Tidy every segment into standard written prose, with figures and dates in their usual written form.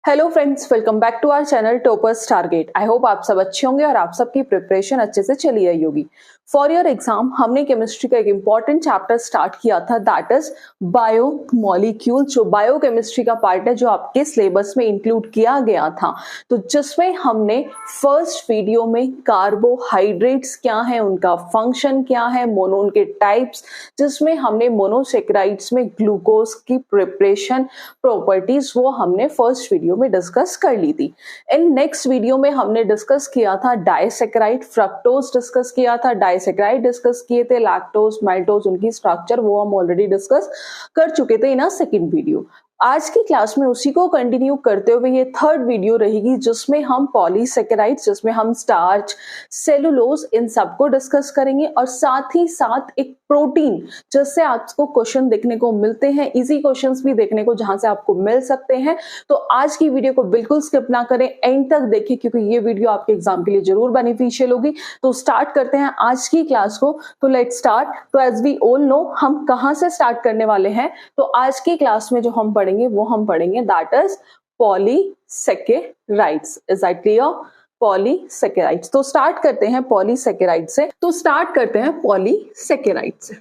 Hello friends, welcome back to our channel toppers target. I hope आप सब अच्छे होंगे और आप सबकी प्रिपरेशन अच्छे से चली रही होगी। फॉर योर एग्जाम हमने केमिस्ट्री का एक इंपॉर्टेंट चैप्टर स्टार्ट किया था, दैट इज बायोमोलिक्यूल, जो बायोकेमिस्ट्री का पार्ट है, जो आपके सिलेबस में इंक्लूड किया गया था। तो जिसमें हमने फर्स्ट वीडियो में कार्बोहाइड्रेट्स क्या है, उनका फंक्शन क्या है, मोनो उनके टाइप्स, जिसमें हमने मोनोसेक्राइड्स में ग्लूकोज की प्रिपरेशन प्रॉपर्टीज वो हमने फर्स्ट वीडियो में डिस्कस कर ली थी। इन नेक्स्ट वीडियो में हमने डिस्कस किया था डाइसेक्राइड, फ्रक्टोज डिस्कस किया था, डाइसेक्राइड डिस्कस किए थे, लैक्टोज, माल्टोज, उनकी स्ट्रक्चर वो हम ऑलरेडी डिस्कस कर चुके थे इन अ सेकंड वीडियो। आज की क्लास में उसी को कंटिन्यू करते हुए ये थर्ड वीडियो रहेगी, जिसमें हम पॉलीसेकेराइड्स, जिसमें हम स्टार्च, सेलुलोज, इन सबको डिस्कस करेंगे और साथ ही साथ एक प्रोटीन, जिससे आपको क्वेश्चन देखने को मिलते हैं, इजी क्वेश्चंस भी देखने को जहां से आपको मिल सकते हैं। तो आज की वीडियो को बिल्कुल स्किप ना करें, एंड तक देखिए, क्योंकि ये वीडियो आपके एग्जाम के लिए जरूर बेनिफिशियल होगी। तो स्टार्ट करते हैं आज की क्लास को। तो लेट्स स्टार्ट। तो एज वी ऑल नो, हम कहां से स्टार्ट करने वाले हैं? तो आज की क्लास में जो हम पढ़ेंगे वो हम पढ़ेंगे that is polysaccharides. Is that clear? Polysaccharides. तो स्टार्ट करते हैं पॉलीसेकेराइड से। तो स्टार्ट करते हैं पॉलीसेकेराइड से।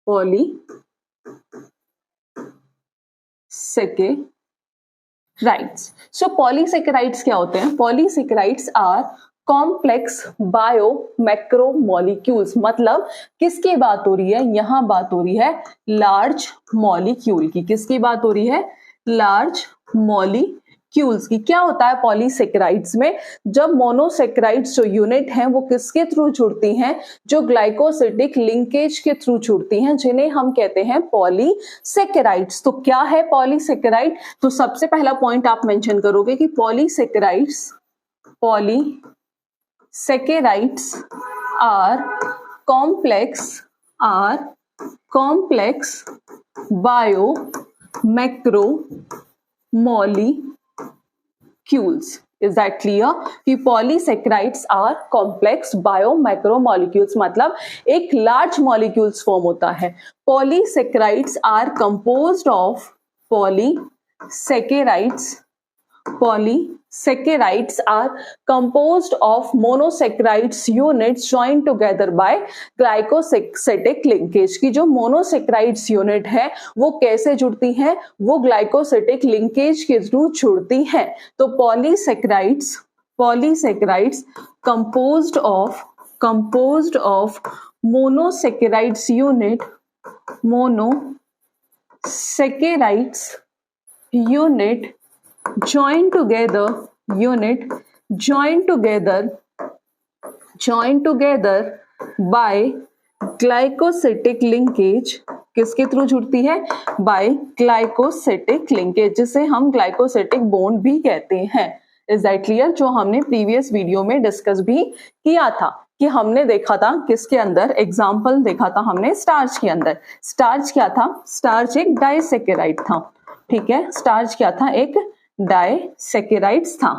पॉलीसेकेराइड्स। सो पॉलीसेकेराइड्स क्या होते हैं? Polysaccharides are complex bio macromolecules. मतलब किसकी बात हो रही है? यहां बात हो रही है लार्ज मॉलिक्यूल की। किसकी बात हो रही है? लार्ज मॉलिक्यूल्स की। क्या होता है पॉलीसेकेराइड्स में? जब मोनोसेकेराइड्स जो यूनिट हैं वो किसके थ्रू जुड़ती हैं? जो ग्लाइकोसिडिक लिंकेज के थ्रू जुड़ती हैं, जिन्हें हम कहते हैं पॉलीसेकेराइड्स। तो क्या है पॉलीसेकेराइड? तो सबसे पहला पॉइंट आप मेंशन करोगे कि polysaccharides are complex bio macromolecules. Is that clear? कि polysaccharides are complex bio macromolecules, मतलब एक लार्ज मॉलिक्यूल्स फॉर्म होता है। Polysaccharides are composed of Polysaccharides are composed of monosaccharides units joined together by glycosidic linkage। की जो monosaccharides unit है वो कैसे जुड़ती हैं? वो glycosidic linkage के थ्रू जुड़ती हैं। तो polysaccharides composed of monosaccharides unit joined together by glycosidic linkage। किसके थ्रू जुड़ती है? बाय ग्लाइकोसिडिक लिंकेज, जिसे हम ग्लाइकोसिडिक बॉन्ड भी कहते हैं। Is that clear? जो हमने प्रीवियस वीडियो में डिस्कस भी किया था, कि हमने देखा था किसके अंदर, एग्जाम्पल देखा था हमने स्टार्च के अंदर। स्टार्च क्या था? स्टार्च एक डाइसेकेराइड था। ठीक है, स्टार्च क्या था? एक डाइसेकेराइड्स था।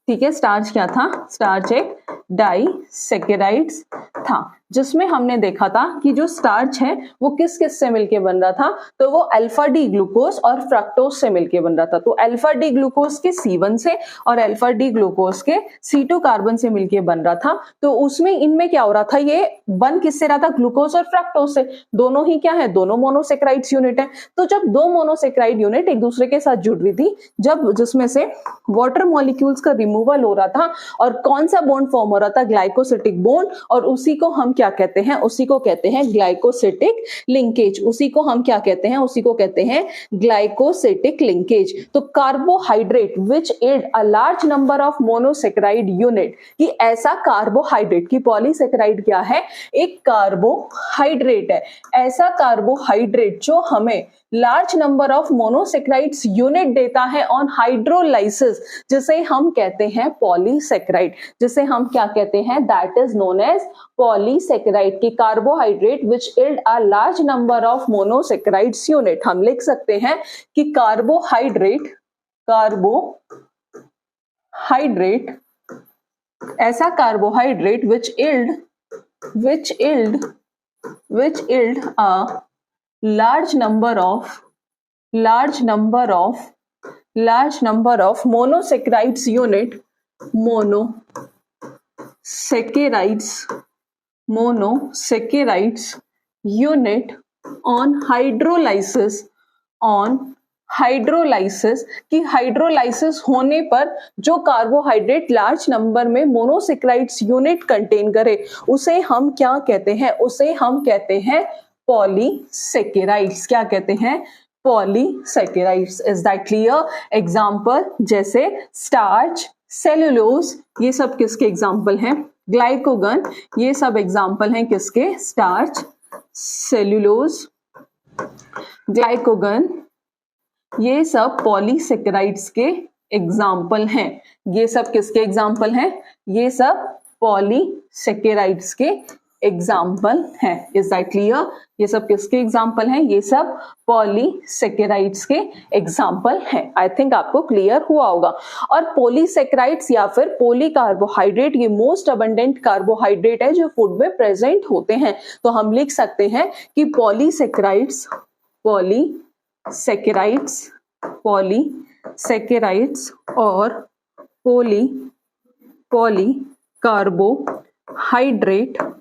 ठीक है, स्टार्च क्या था? स्टार्च एक डाइसेकेराइड्स था, जिसमें हमने देखा था कि जो स्टार्च है वो किस किस से मिलके बन रहा था? तो वो अल्फा डी ग्लूकोज और फ्रक्टोज से मिलके बन रहा था। तो अल्फा डी ग्लूकोज के C1 से और अल्फा डी ग्लूकोज के C2 कार्बन से मिलके बन रहा था। तो उसमें इनमें क्या हो रहा था? ये बन किससे रहा था? ग्लूकोज और फ्रक्टोज से। दोनों ही क्या है? दोनों मोनोसेक्राइड्स यूनिट है। तो जब दो मोनोसेक्राइड यूनिट एक दूसरे के साथ जुड़ रही थी, जब जिसमें से वाटर मॉलिक्यूल्स का रिमूवल हो रहा था, और कौन सा बॉन्ड फॉर्म हो रहा था? Glycosidic bond. और उसी को हम क्या कहते हैं? उसी को कहते हैं ग्लाइकोसिडिक लिंकेज। उसी को हम क्या कहते हैं? उसी को कहते हैं ग्लाइकोसिडिक लिंकेज। तो carbohydrate which add a large number of monosaccharide unit, कि ऐसा कार्बोहाइड्रेट, की पॉलीसेक्राइड क्या है? एक कार्बोहाइड्रेट है। ऐसा कार्बोहाइड्रेट जो हमें large number of monosaccharides unit देता है ऑन हाइड्रोलाइसिस, जिसे हम कहते हैं पॉलीसेक्राइड। जिसे हम क्या कहते हैं? That is known as polysaccharide. की carbohydrate which yield a large number of monosaccharides unit. हम लिख सकते हैं कि कार्बोहाइड्रेट ऐसा carbohydrate which yield a large number of large number of monosaccharides unit on hydrolysis कि हाइड्रोलाइसिस होने पर जो कार्बोहाइड्रेट लार्ज नंबर में मोनोसेक्राइड्स यूनिट कंटेन करे उसे हम क्या कहते हैं, उसे हम कहते हैं पॉलीसेकेराइड्स। क्या कहते हैं? Polysaccharides. Is that clear? Example जैसे स्टार्च, सेलुलोज, ये सब किसके एग्जाम्पल हैं? ग्लाइकोगन, ये सब एग्जाम्पल हैं किसके? स्टार्च, सेलुलोज, ग्लाइकोगन, ये सब पॉलीसेकेराइड्स के एग्जाम्पल हैं। ये सब किसके एग्जाम्पल हैं? ये सब पॉलीसेकेराइड्स के एग्जाम्पल हैं। Is that clear? ये सब किसके एग्जाम्पल हैं? ये सब पॉलीसेकेराइड्स के एग्जाम्पल हैं। आई थिंक आपको क्लियर हुआ होगा। और पॉलीसेकेराइड्स या फिर पॉलीकार्बोहाइड्रेट ये मोस्ट अबंडेंट कार्बोहाइड्रेट है जो फूड में प्रेजेंट होते हैं। तो हम लिख सकते हैं कि पॉलीसेकेराइड्स और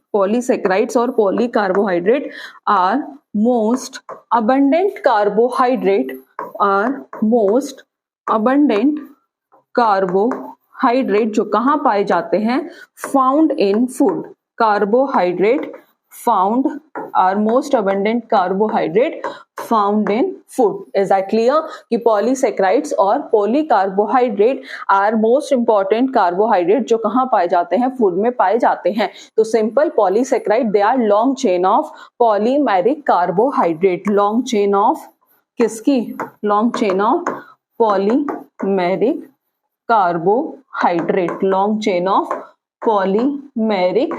पॉलीसैकेराइड्स और पॉलीकार्बोहाइड्रेट आर मोस्ट अबंडेंट कार्बोहाइड्रेट जो कहाँ पाए जाते हैं? Found in food. Carbohydrate found are most abundant carbohydrate found in food. Is that clear? कि polysaccharides और polycarbohydrate are most important carbohydrate जो कहाँ पाए जाते हैं? फूड में पाए जाते हैं। तो simple polysaccharide they are long chain of polymeric carbohydrate। long chain of किसकी? long chain of polymeric carbohydrate। long chain of polymeric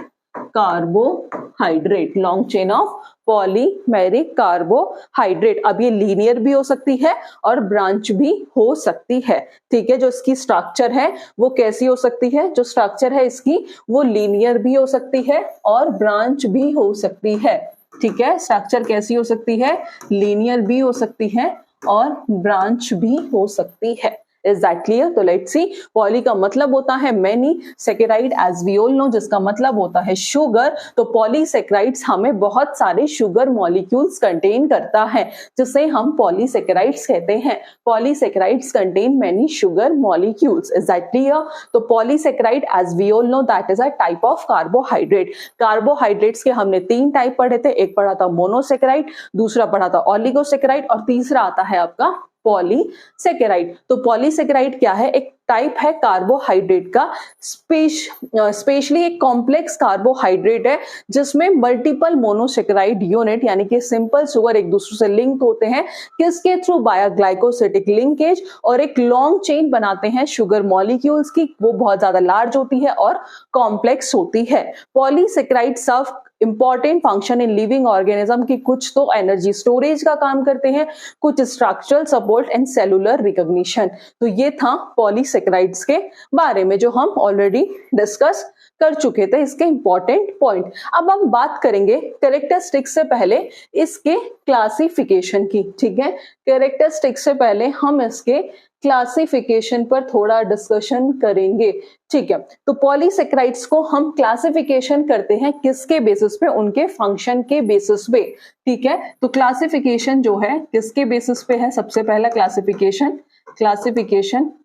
carbohydrate. Long chain of polymeric carbohydrate. अब ये लीनियर भी हो सकती है और ब्रांच भी हो सकती है। ठीक है, जो इसकी स्ट्रक्चर है वो कैसी हो सकती है? जो स्ट्रक्चर है इसकी वो लीनियर भी हो सकती है और ब्रांच भी हो सकती है। ठीक है, स्ट्रक्चर कैसी हो सकती है? लीनियर भी हो सकती है और ब्रांच भी हो सकती है। Is that clear? तो लेट्स सी। पॉली का मतलब होता है many, saccharide as we all know जिसका मतलब होता है शुगर। तो पॉलीसेकेराइड्स हमें बहुत सारे शुगर मॉलिक्यूल्स कंटेन करता है जिसे हम पॉलीसेकेराइड्स कहते हैं। Polysaccharides contain many sugar molecules. Is that clear? तो polysaccharide as we all know that is a type of carbohydrate. Carbohydrates के हमने 3 टाइप पढ़े थे। एक पढ़ा था मोनोसेकेराइड, दूसरा पढ़ा था ऑलिगोसेकेराइड और तीसरा आता है आपका पॉलीसेकेराइड। तो पॉलीसेकेराइड क्या है? एक टाइप है कार्बोहाइड्रेट का, स्पेशली एक कॉम्प्लेक्स कार्बोहाइड्रेट है जिसमें मल्टीपल मोनोसेकेराइड यूनिट यानी कि सिंपल शुगर एक दूसरे से लिंक होते हैं किसके थ्रू? बाय ग्लाइकोसिटिक लिंकेज, और एक लॉन्ग चेन बनाते हैं शुगर मॉलिक्यूल्स की। वो बहुत ज्यादा लार्ज होती है और कॉम्प्लेक्स होती है। Polysaccharide serve important function in living organism की कुछ तो एनर्जी स्टोरेज का काम करते हैं, कुछ structural support and cellular recognition. तो ये था पॉलीसेकेराइड्स के बारे में जो हम ऑलरेडी डिस्कस कर चुके थे, इसके इंपॉर्टेंट पॉइंट। अब हम बात करेंगे कैरेक्टरिस्टिक्स से पहले इसके क्लासिफिकेशन की। ठीक है, कैरेक्टरिस्टिक्स से पहले हम इसके क्लासिफिकेशन पर थोड़ा डिस्कशन करेंगे। ठीक है, तो पॉलीसेकेराइड्स को हम क्लासिफिकेशन करते हैं किसके बेसिस पे? उनके फंक्शन के बेसिस पे। ठीक है, तो क्लासिफिकेशन जो है किसके बेसिस पे है? सबसे पहला क्लासिफिकेशन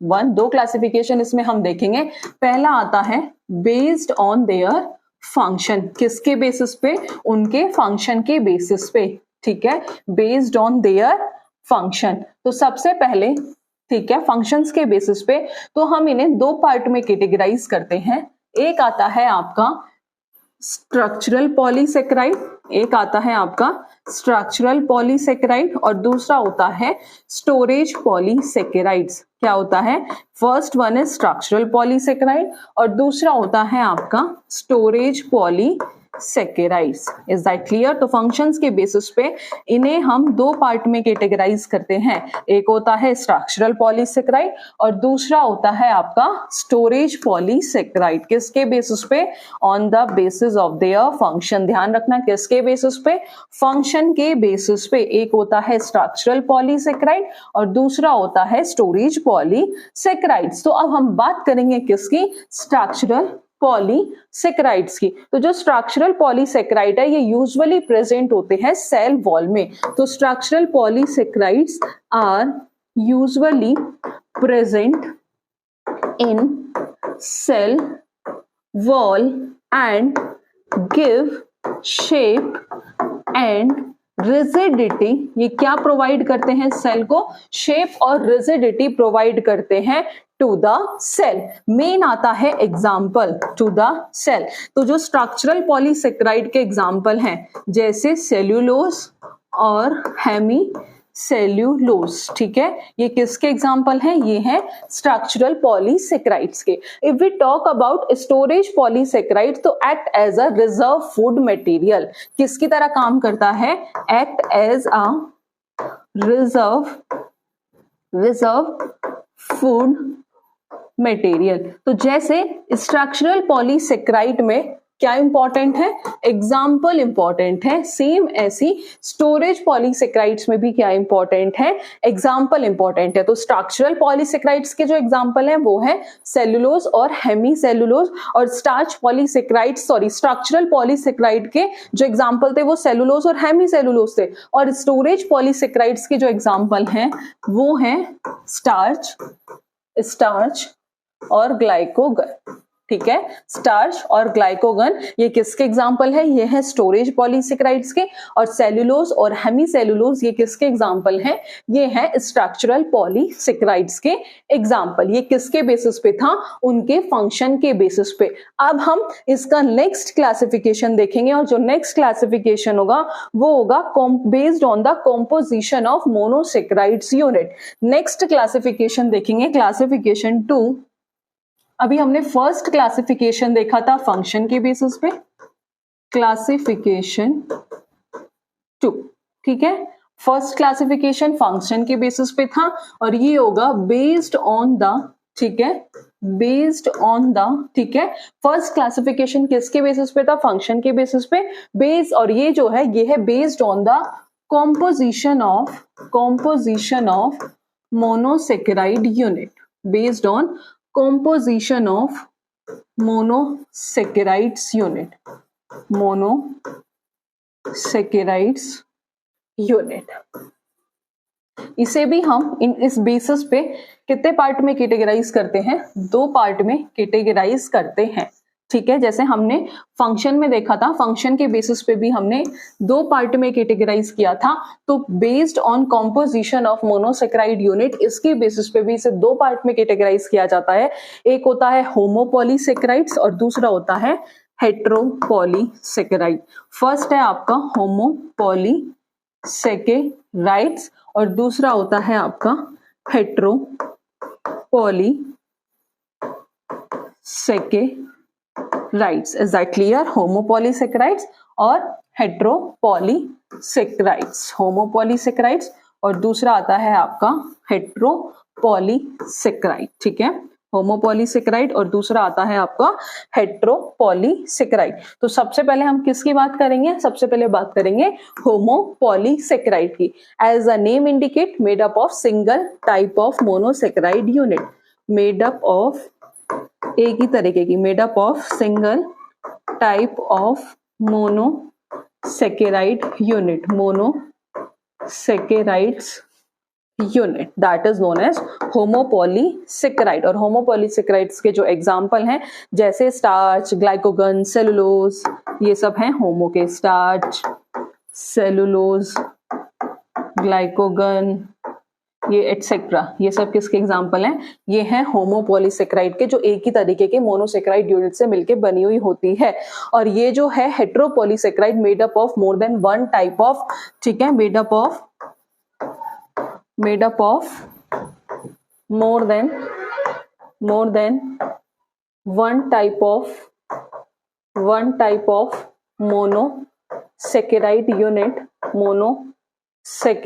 1, 2 क्लासिफिकेशन इसमें हम देखेंगे। पहला आता है बेस्ड ऑन देयर फंक्शन। किसके बेसिस पे? उनके फंक्शन के बेसिस पे। ठीक है, बेस्ड ऑन देयर फंक्शन। तो सबसे पहले ठीक है फंक्शंस के बेसिस पे तो हम इन्हें 2 पार्ट में कैटेगराइज करते हैं। एक आता है आपका स्ट्रक्चरल पॉलीसेकेराइड, एक आता है आपका स्ट्रक्चरल पॉलीसेकेराइड और दूसरा होता है स्टोरेज पॉलीसेकेराइड्स। क्या होता है? First one is structural polysaccharide और दूसरा होता है आपका storage polysaccharide. Saccharides. Is that clear? तो फंक्शंस के बेसिस पे इन्हें हम दो पार्ट में कैटेगराइज करते हैं, एक होता है स्ट्रक्चरल पॉलीसेकेराइड और दूसरा होता है आपका स्टोरेज पॉलीसेकेराइड। किसके बेसिस पे? On the basis of their function. ध्यान रखना, किसके बेसिस पे? फंक्शन के बेसिस पे। एक होता है स्ट्रक्चरल पॉलीसेकेराइड और दूसरा होता है स्टोरेज पॉलीसेकेराइड्स। तो अब हम बात करेंगे किसकी? स्ट्रक्चरल पॉलीसेकेराइड्स की। तो जो स्ट्रक्चरल पॉलीसेकेराइड है ये यूजुअली प्रेजेंट होते हैं सेल वॉल में। तो structural polysaccharides are usually present in cell wall and give shape and rigidity. ये क्या प्रोवाइड करते हैं? सेल को शेप और रिजिडिटी प्रोवाइड करते हैं टू द सेल। मेन आता है एग्जाम्पल टू द सेल। तो जो स्ट्रक्चरल पॉलीसेकेराइड के एग्जाम्पल हैं जैसे सेल्यूलोज और हेमी सेल्यूलोज, ठीक है, ये किसके एग्जाम्पल हैं? ये हैं स्ट्रक्चरल पॉलीसेकेराइड्स के। If we talk about storage polysaccharide तो act as a reserve food material. किसकी तरह काम करता है? Act as a reserve food material. तो जैसे स्ट्रक्चरल पॉलीसेकेराइड में क्या इंपॉर्टेंट है? एग्जाम्पल इंपॉर्टेंट है। सेम ऐसी स्टोरेज पॉलीसेकेराइड्स में भी क्या इंपॉर्टेंट है? एग्जाम्पल इंपॉर्टेंट है। तो स्ट्रक्चरल पॉलीसेकेराइड्स के जो एग्जाम्पल हैं वो है सेलुलोज और हेमी सेलुलोज। और स्ट्रक्चरल पॉलीसेकेराइड के जो एग्जाम्पल थे वो सेलुलोज और हेमी सेलुलोज थे। और स्टोरेज पॉलीसेकेराइड्स के जो एग्जाम्पल हैं वो हैं स्टार्च और ग्लाइकोगन, ठीक है। स्टार्च और ग्लाइकोगन ये किसके एग्जाम्पल है? ये है स्टोरेज पॉलीसेकेराइड्स के। और सेल्यूलोज और हेमी सेल्यूलोज ये किसके एग्जाम्पल हैं? ये है स्ट्रक्चरल पॉलीसेकेराइड्स के एग्जाम्पल। ये किसके बेसिस पे था? उनके फंक्शन के बेसिस पे। अब हम इसका नेक्स्ट क्लासिफिकेशन देखेंगे और जो नेक्स्ट क्लासिफिकेशन होगा वो होगा based on the composition of monosaccharides unit. Next classification देखेंगे क्लासिफिकेशन 2। अभी हमने फर्स्ट क्लासिफिकेशन देखा था फंक्शन के बेसिस पे, क्लासिफिकेशन 2, ठीक है। फर्स्ट क्लासिफिकेशन फंक्शन के बेसिस पे था और ये होगा बेस्ड ऑन द, ठीक है, बेस्ड ऑन द, ठीक है। फर्स्ट क्लासिफिकेशन किसके बेसिस पे था? फंक्शन के बेसिस पे। बेस और ये जो है ये है based on the composition of monosaccharide unit, based on composition of monosaccharides unit। इसे भी हम इस बेसिस पे कितने पार्ट में कैटेगराइज करते हैं? दो पार्ट में कैटेगराइज करते हैं, ठीक है। जैसे हमने फंक्शन में देखा था, फंक्शन के बेसिस पे भी हमने दो पार्ट में कैटेगराइज किया था। तो based on composition of monosaccharide unit, इसके बेसिस पे भी इसे दो पार्ट में कैटेगराइज किया जाता है। एक होता है होमोपॉलीसेकेराइड्स और दूसरा होता है हेट्रोपॉलीसेकेराइड। फर्स्ट है आपका होमोपॉलीसेकेराइड्स और दूसरा होता है आपका heteropolysaccharides. Is that clear? Homopolysaccharides और हेट्रोपॉलीसेकेराइड्स। होमोपॉलीसेकेराइड्स और दूसरा आता है आपका हेट्रोपॉलीसेकेराइड, ठीक है। होमोपॉलीसेकेराइड और दूसरा आता है आपका हेट्रोपॉलीसेकेराइड। तो सबसे पहले हम किसकी बात करेंगे? सबसे पहले बात करेंगे होमोपॉलीसेकेराइड की। As a name indicate, made up of single type of monosaccharide unit, made up of एक ही तरीके की, made up of single type of monosaccharide unit, monosaccharides unit, that is known as homopolysaccharide. और homopolysaccharides के जो example हैं जैसे starch, ग्लाइकोगन, cellulose, ये सब हैं होमो के। स्टार्च, सेलुलोज, ग्लाइकोगन, ये एटसेट्रा, ये सब किसके एग्जाम्पल हैं? ये हैं होमोपॉलीसेकेराइड के, जो एक ही तरीके के मोनोसेकेराइड यूनिट से मिलकर बनी हुई होती है। और ये जो है heteropolysaccharide, made up of more than one type of, ठीक है, made up of more than one type of monosaccharide unit, monosaccharides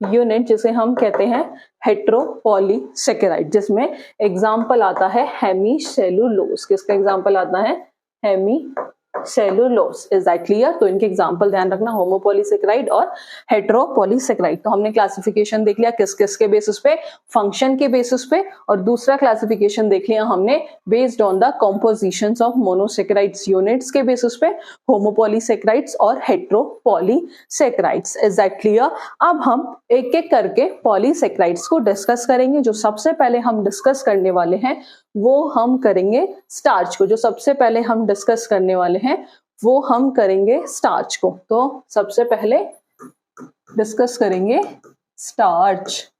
unit जिसे हम कहते हैं हेट्रोपॉलीसेकेराइड, जिसमें एग्जाम्पल आता है हेमीसेलुलोज। किसका एग्जाम्पल आता है? हेमीसेलुलोज। Is that clear? तो इनके एग्जाम्पल ध्यान रखना, होमोपॉलीसेकेराइड और हेट्रोपॉलीसेकेराइड। तो हमने क्लासिफिकेशन देख लिया किस किस के बेसिस पे, फंक्शन के बेसिस पे, और दूसरा क्लासिफिकेशन देख लिया हमने based on the compositions of monosaccharides units के बेसिस पे, होमोपॉलीसेकेराइड्स और हेट्रोपॉलीसेकेराइड्स। Is that clear? अब हम एक एक करके पॉलीसेकेराइड्स को डिस्कस करेंगे। जो सबसे पहले हम डिस्कस करने वाले हैं वो हम करेंगे स्टार्च को। जो सबसे पहले हम डिस्कस करने वाले हैं वो हम करेंगे स्टार्च को। तो सबसे पहले डिस्कस करेंगे स्टार्च।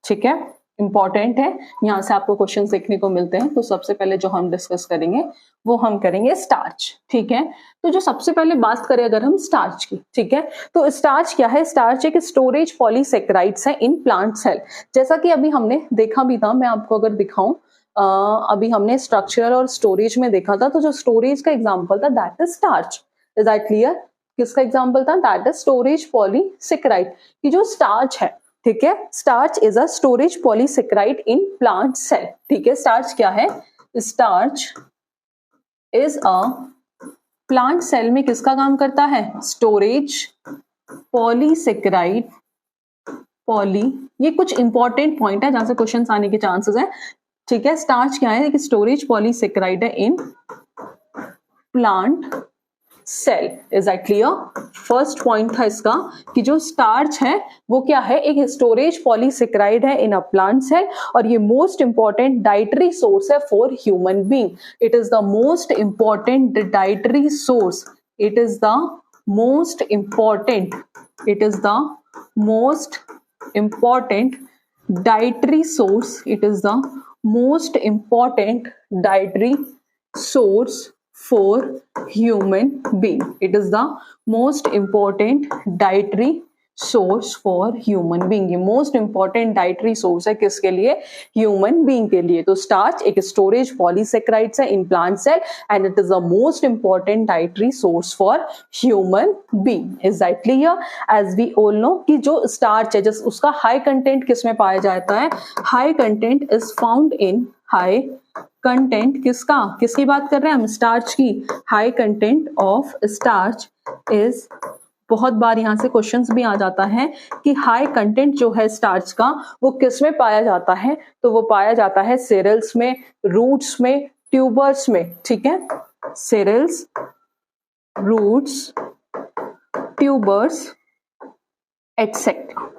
ठीक है, इंपॉर्टेंट है, यहां से आपको क्वेश्चंस देखने को मिलते हैं। तो सबसे पहले जो हम डिस्कस करेंगे वो हम करेंगे स्टार्च। ठीक है, तो जो सबसे पहले बात करें अगर हम स्टार्च की, ठीक है, तो स्टार्च क्या है? स्टार्च एक स्टोरेज पॉलीसेकेराइड्स है इन प्लांट सेल। जैसा कि अभी हमने देखा भी था, मैं आपको अगर दिखाऊं, अभी हमने स्ट्रक्चर और स्टोरेज में देखा था, तो जो स्टोरेज का एग्जाम्पल था that is starch. Is that clear? किसका एग्जाम्पल था? दैट इज स्टोरेज पॉलीसेकेराइड की जो स्टार्च है। ठीक है, starch is a storage polysaccharide in plant cell. ठीक है, स्टार्च क्या है? Starch is a plant cell में किसका काम करता है? Storage polysaccharide. ये कुछ इंपॉर्टेंट पॉइंट है जहां से क्वेश्चंस आने के चांसेस है। ठीक है, स्टार्च क्या है? एक स्टोरेज पॉलीसेकेराइड है in plant cell. Is that clear? First point था इसका कि जो स्टार्च है वो क्या है? एक स्टोरेज पॉलीसेकेराइड है इन अ प्लांट सेल, और ये मोस्ट इंपॉर्टेंट डाइटरी सोर्स है for human being. It is the most important dietary source. It is the most important, it is the most important dietary source, it is the most important dietary source for human being. It is the most important dietary source for human being. ये most important dietary source है किसके लिए? Human being के लिए। तो starch एक storage polysaccharides है in plant cell and it is the most important dietary source for human being. Is that clear? As we all know कि जो starch है जिस उसका high content किस में पाया जाता है? High content is found in high content किसका? किसकी बात कर रहे हैं हम? स्टार्च की। High content of starch is, बहुत बार यहां से क्वेश्चंस भी आ जाता है कि हाई कंटेंट जो है स्टार्च का वो किस में पाया जाता है? तो वो पाया जाता है सेरेल्स में, रूट्स में, ट्यूबर्स में। ठीक है, सेरेल्स, रूट्स, ट्यूबर्स एटसेट्रा।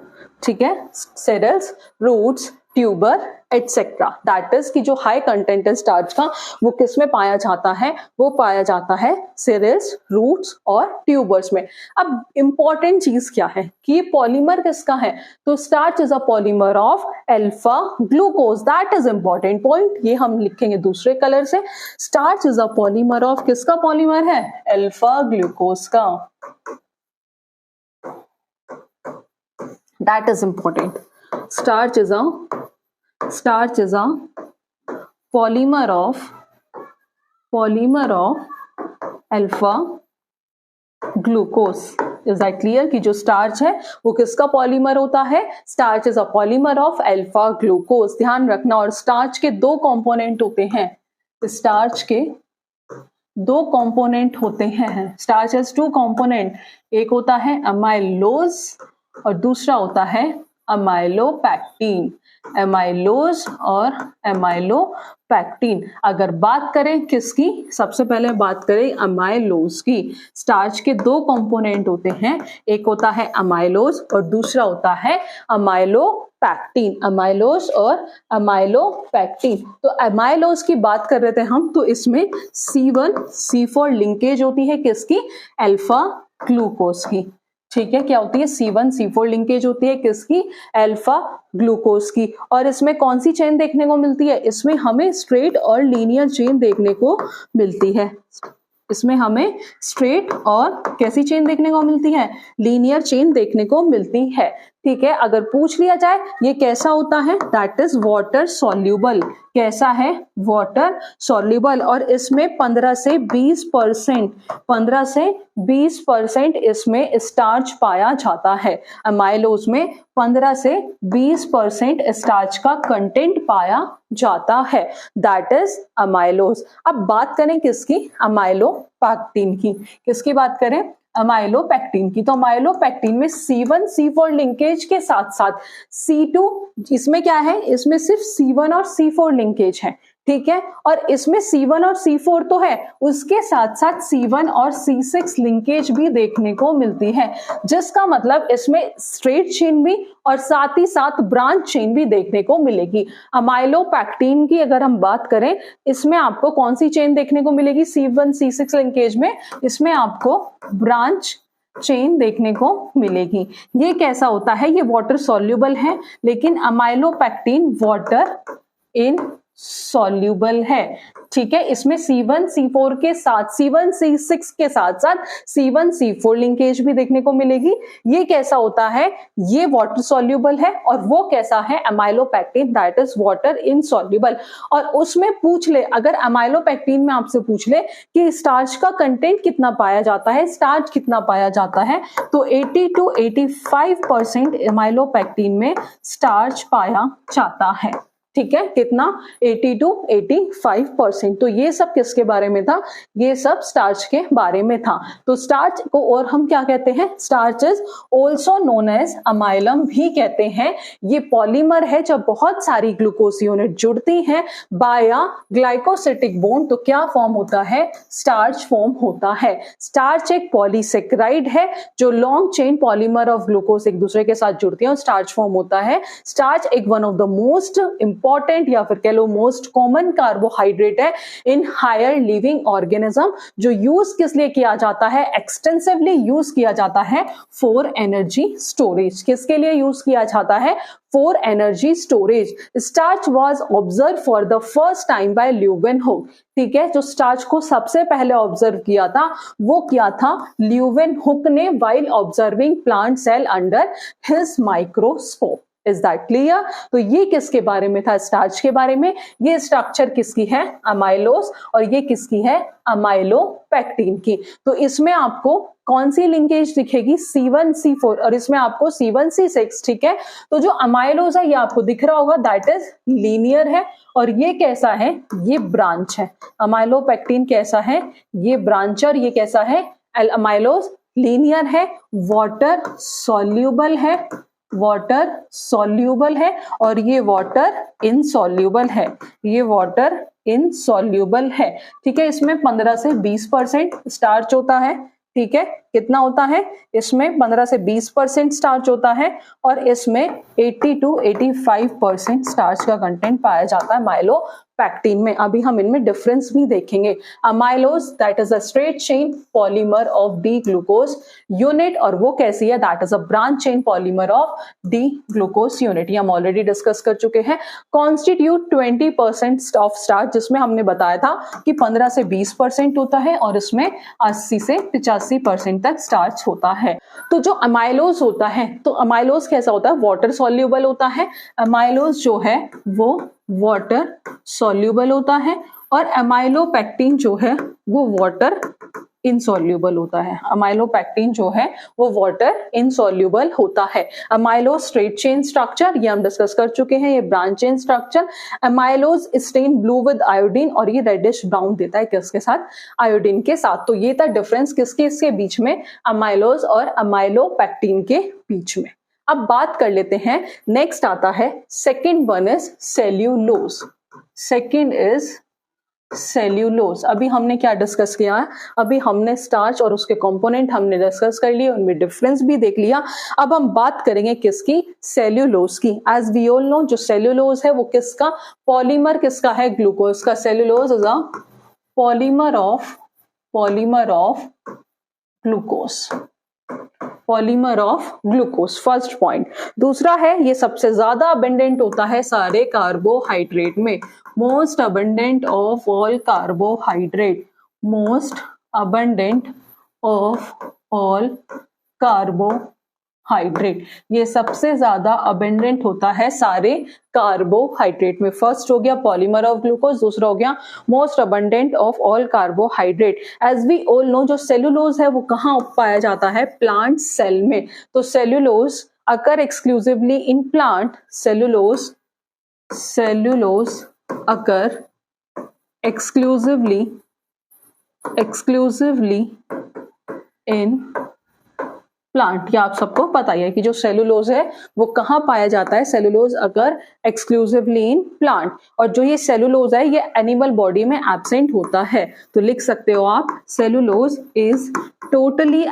ठीक है, cereals, roots, tuber etcetera. That is कि जो हाई कंटेंट है स्टार्च का वो किस में पाया जाता है? वो पाया जाता है सेरेल्स, रूट्स और ट्यूबर्स में। अब इंपॉर्टेंट चीज क्या है कि ये पॉलीमर किसका है? तो starch is a polymer of alpha glucose. That is important point, ये हम लिखेंगे दूसरे कलर से। Starch is a polymer of, किसका पॉलीमर है? अल्फा ग्लूकोज का। That is important. Starch is a polymer of alpha glucose. Is that clear? कि जो स्टार्च है वो किसका पॉलीमर होता है? Starch is a polymer of alpha glucose. ध्यान रखना। और स्टार्च के दो कंपोनेंट होते हैं। स्टार्च के दो कंपोनेंट होते हैं। Starch has two component. एक होता है अमाइलोज और दूसरा होता है अमाइलोपैक्टिन। एमाइलोज और एमाइलोपैक्टिन। अगर बात करें किसकी? सबसे पहले बात करें अमाइलोज की। स्टार्च के दो कंपोनेंट होते हैं, एक होता है अमाइलोज और दूसरा होता है अमाइलोपैक्टिन। अमाइलोज और अमाइलोपैक्टिन। तो अमाइलोज की बात कर रहे थे हम, तो इसमें C1C4 लिंकेज होती है किसकी? अल्फा ग्लूकोज की। ठीक है, क्या होती है? C1C4 लिंकेज होती है किसकी? अल्फा ग्लूकोज की। और इसमें कौन सी चेन देखने को मिलती है? इसमें हमें स्ट्रेट और लीनियर चेन देखने को मिलती है। इसमें हमें स्ट्रेट और कैसी चेन देखने को मिलती है? लीनियर चेन देखने को मिलती है। ठीक है, अगर पूछ लिया जाए ये कैसा होता है, दैट इज वाटर सॉल्यूबल। कैसा है, वाटर सॉल्यूबल। और इसमें 15 से 20% इसमें स्टार्च पाया जाता है। अमाइलोज में 15 से 20% स्टार्च का कंटेंट पाया जाता है, दैट इज अमाइलोज। अब बात करें किसकी, अमाइलोपेक्टिन की। किसकी बात करें, अमाइलोपेक्टिन की। तो अमाइलोपेक्टिन में C1 C4 लिंकेज के साथ साथ C2, इसमें क्या है, इसमें सिर्फ C1 और C4 लिंकेज है, ठीक है। और इसमें C1 और C4 तो है, उसके साथ साथ C1 और C6 लिंकेज भी देखने को मिलती है, जिसका मतलब इसमें स्ट्रेट चेन भी और साथ ही साथ ब्रांच चेन भी देखने को मिलेगी। अमाइलोपेक्टिन की अगर हम बात करें, इसमें आपको कौन सी चेन देखने को मिलेगी, C1 C6 लिंकेज में, इसमें आपको ब्रांच चेन देखने को मिलेगी। ये कैसा होता है, ये वाटर सॉल्युबल है, लेकिन अमाइलोपेक्टिन वाटर इन सॉल्युबल है, ठीक है। इसमें C1 C4 के साथ C1 C6 के साथ साथ C1 C4 लिंकेज भी देखने को मिलेगी। ये कैसा होता है, ये वाटर सॉल्युबल है, और वो कैसा है, amylopectin that is water insoluble. और उसमें पूछ ले, अगर अमाइलोपेक्टिन में आपसे पूछ ले कि स्टार्च का कंटेंट कितना पाया जाता है, स्टार्च कितना पाया जाता है, तो 80 to 85% अमाइलोपेक्टिन में स्टार्च पाया जाता है, ठीक है। कितना, 80 to 85%। तो ये सब किसके बारे में था, ये सब स्टार्च के बारे में था। तो स्टार्च को और हम क्या कहते हैं, starch is also known as amylum भी कहते हैं। ये पॉलीमर है, जब बहुत सारी ग्लूकोज यूनिट जुड़ती हैं बाया ग्लाइकोसिटिक बॉन्ड, तो क्या फॉर्म होता है, स्टार्च फॉर्म होता है। स्टार्च एक पॉलीसेक्राइड है, जो long chain polymer of glucose एक दूसरे के साथ जुड़ती है और स्टार्च फॉर्म होता है। स्टार्च एक one of the most important या फिर कह लो मोस्ट कॉमन कार्बोहाइड्रेट है इन हायर लिविंग ऑर्गेनिज्म, जो यूज किस लिए किया जाता है, एक्सटेंसिवली यूज किया जाता है फॉर एनर्जी स्टोरेज। किसके लिए यूज किया जाता है, for energy storage. Starch was observe for the first time by Leeuwenhoek, ठीक है। जो स्टार्च को सबसे पहले ऑब्जर्व किया था, वो किया था ल्यूवेनहुक ने, while observing plant cell under his microscope. Is that clear. तो ये किसके बारे में था, स्टार्च के बारे में। ये स्ट्रक्चर किसकी है, अमाइलोज, और ये किसकी है, अमाइलोपेक्टिन की। तो इसमें आपको कौन सी लिंकेज दिखेगी, C1 C4, और इसमें आपको C1 C6, ठीक है। तो जो अमाइलोज है ये आपको दिख रहा होगा, दैट इज लीनियर है, और ये कैसा है, ये ब्रांच है। अमाइलोपेक्टिन कैसा है, ये ब्रांच, और ये कैसा है, अमाइलोज लीनियर है, वाटर सॉल्यूबल है, वाटर सॉल्यूबल है, और ये वाटर इनसॉल्यूबल है, ये वाटर इनसॉल्यूबल है, ठीक है। इसमें 15 से 20% स्टार्च होता है, ठीक है। कितना होता है, इसमें 15 से 20% स्टार्च होता है, और इसमें 80 to 85% स्टार्च का कंटेंट पाया जाता है माइलोपेक्टिन में। अभी हम इनमें डिफरेंस भी देखेंगे। Amylose that is a straight chain polymer of D glucose unit, और वो कैसी है, that is a branch chain polymer of D glucose unit. ये हम ऑलरेडी डिस्कस कर चुके हैं। कॉन्स्टिट्यूट 20% ऑफ स्टार्च, जिसमें हमने बताया था कि 15 से 20% होता है, और इसमें 80 से 85% तक स्टार्च होता है। तो जो अमाइलोज होता है, तो अमाइलोज कैसा होता है, वाटर सॉल्यूबल होता है। अमाइलोज जो है वो वाटर सॉल्यूबल होता है, और अमाइलोपेक्टिन जो है वो वाटर इनसॉल्यूबल होता है। अमाइलोपेक्टिन जो है वो वाटर इनसॉल्यूबल होता है। अमाइलो स्ट्रेट चेन स्ट्रक्चर, ये हम डिस्कस कर चुके हैं। ये branch chain structure, amylose stain blue with iodine, और ये रेडिश ब्राउन देता है किसके साथ, आयोडीन के साथ। तो ये था डिफरेंस किसके इसके बीच में, अमाइलोज और अमाइलोपेक्टिन के बीच में। अब बात कर लेते हैं, नेक्स्ट आता है second one is cellulose. Second is cellulose. अभी हमने क्या डिस्कस किया है, अभी हमने स्टार्च और उसके कंपोनेंट हमने डिस्कस कर लिए, उनमें डिफरेंस भी देख लिया। अब हम बात करेंगे किसकी, सेल्यूलोज की। एज वी ऑल नो, जो सेल्यूलोज है वो किसका पॉलीमर, किसका है, ग्लूकोज का। Cellulose is a polymer of glucose, polymer of glucose, first point. दूसरा है, ये सबसे ज्यादा अबंडेंट होता है सारे कार्बोहाइड्रेट में, most abundant of all carbohydrate, most abundant of all carbohydrate, hydrate, ये सबसे ज्यादा अबेंडेंट होता है सारे कार्बोहाइड्रेट में। फर्स्ट हो गया पॉलीमर ऑफ ग्लूकोज, दूसरा हो गया most abundant of all carbohydrate. As we all know, जो सेलुलोज है वो कहाँ पाया जाता है? प्लांट सेल में। तो cellulose occur exclusively in plant, cellulose occur exclusively in plant. ये आप सबको पता ही है कि जो सेलुलोज है वो कहाँ पाया जाता है? सेलुलोज अगर एक्सक्लूसिवली इन प्लांट। और जो ये सेलुलोज है ये एनिमल बॉडी में एब्सेंट होता है। तो लिख सकते हो आप, cellulose is totally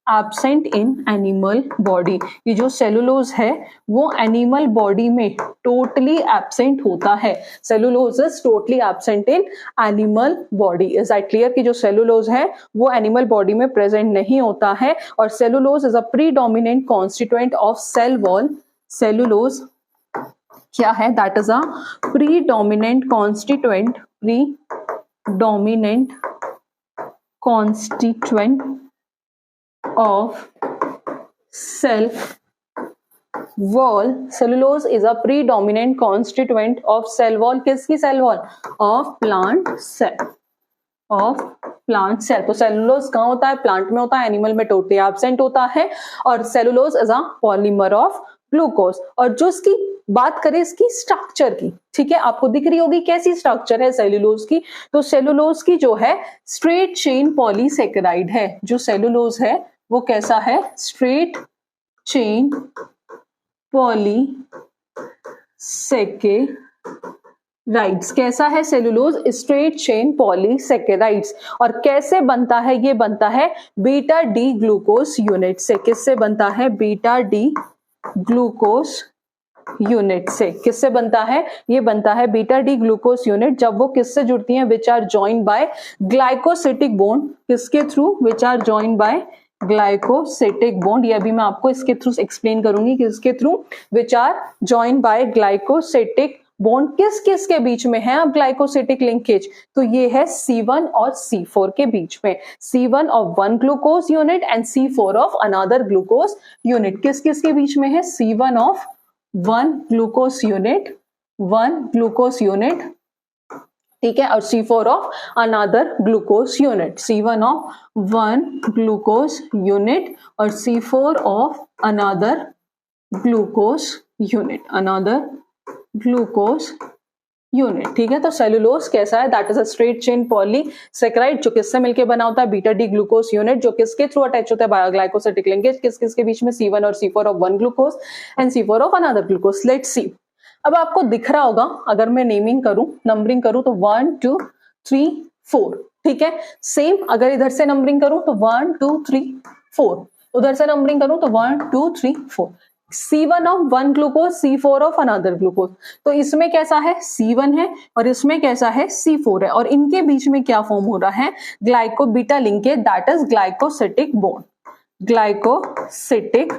absent in animal body. ये जो सेलुलोज है वो एनिमल बॉडी में टोटली एब्सेंट होता है। Cellulose is totally absent in animal body. Is that clear कि जो सेलुलोज है वो एनिमल बॉडी में प्रेजेंट नहीं होता है। और cellulose is a predominant constituent of cell wall. Cellulose क्या है? That is a predominant constituent of cell wall. Cellulose is a predominant constituent of cell wall. किसकी cell wall? Of plant cell. तो cellulose कहाँ होता है? Plant में होता है, एनिमल में टोटली एब्सेंट होता है। और cellulose is a polymer of glucose. और जो इसकी बात करें इसकी स्ट्रक्चर की, ठीक है, आपको दिख रही होगी कैसी स्ट्रक्चर है सेलुलोज की। तो सेलुलोज की जो है स्ट्रेट चेन पॉलीसेकेराइड है। जो सेलुलोज है वो कैसा है? Straight chain polysaccharides. कैसा है सेलुलोज? Straight chain polysaccharides. और कैसे बनता है? ये बनता है बीटा डी ग्लूकोज यूनिट से। किससे बनता है? बीटा डी ग्लूकोज यूनिट से। किससे बनता है? ये बनता है बीटा डी ग्लूकोज यूनिट जब वो किससे जुड़ती हैं? Which are joined by glycosidic bond. किसके through? Which are joined by glycosidic bond. ये अभी मैं आपको इसके थ्रू एक्सप्लेन करूंगी कि इसके through which are joined by glycosidic bond किस किस के बीच में है? अब ग्लाइकोसिटिक लिंकेज तो ये है C1 और C4 के बीच में। C1 of one glucose unit and C4 of another glucose unit. किस किस के बीच में है? C1 of one glucose unit, ठीक है, और C4 of another glucose unit. C1 of one glucose unit और C4 of another glucose unit, ठीक है। तो सेलुलोज कैसा है? That is a straight chain polysaccharide जो किससे मिलकर बना होता है? बीटा डी ग्लूकोज यूनिट, जो किसके थ्रू अटैच होता है? बायोग्लाइकोसिटिक लिंकेज। किस किस के बीच में? C1 और C4 of one glucose and C4 of another glucose. Let's see. अब आपको दिख रहा होगा अगर मैं नेमिंग करूं, नंबरिंग करूं तो 1 2 3 4, ठीक है। सेम अगर इधर से नंबरिंग करूं तो 1 2 3 4, उधर से नंबरिंग करूं तो 1 2 3 4। C1 of one glucose, C4 of another glucose. तो इसमें कैसा है? C1 है और इसमें कैसा है? C4 है। और इनके बीच में क्या फॉर्म हो रहा है? Glyco beta linkage, that is glycosidic bond. Glycosidic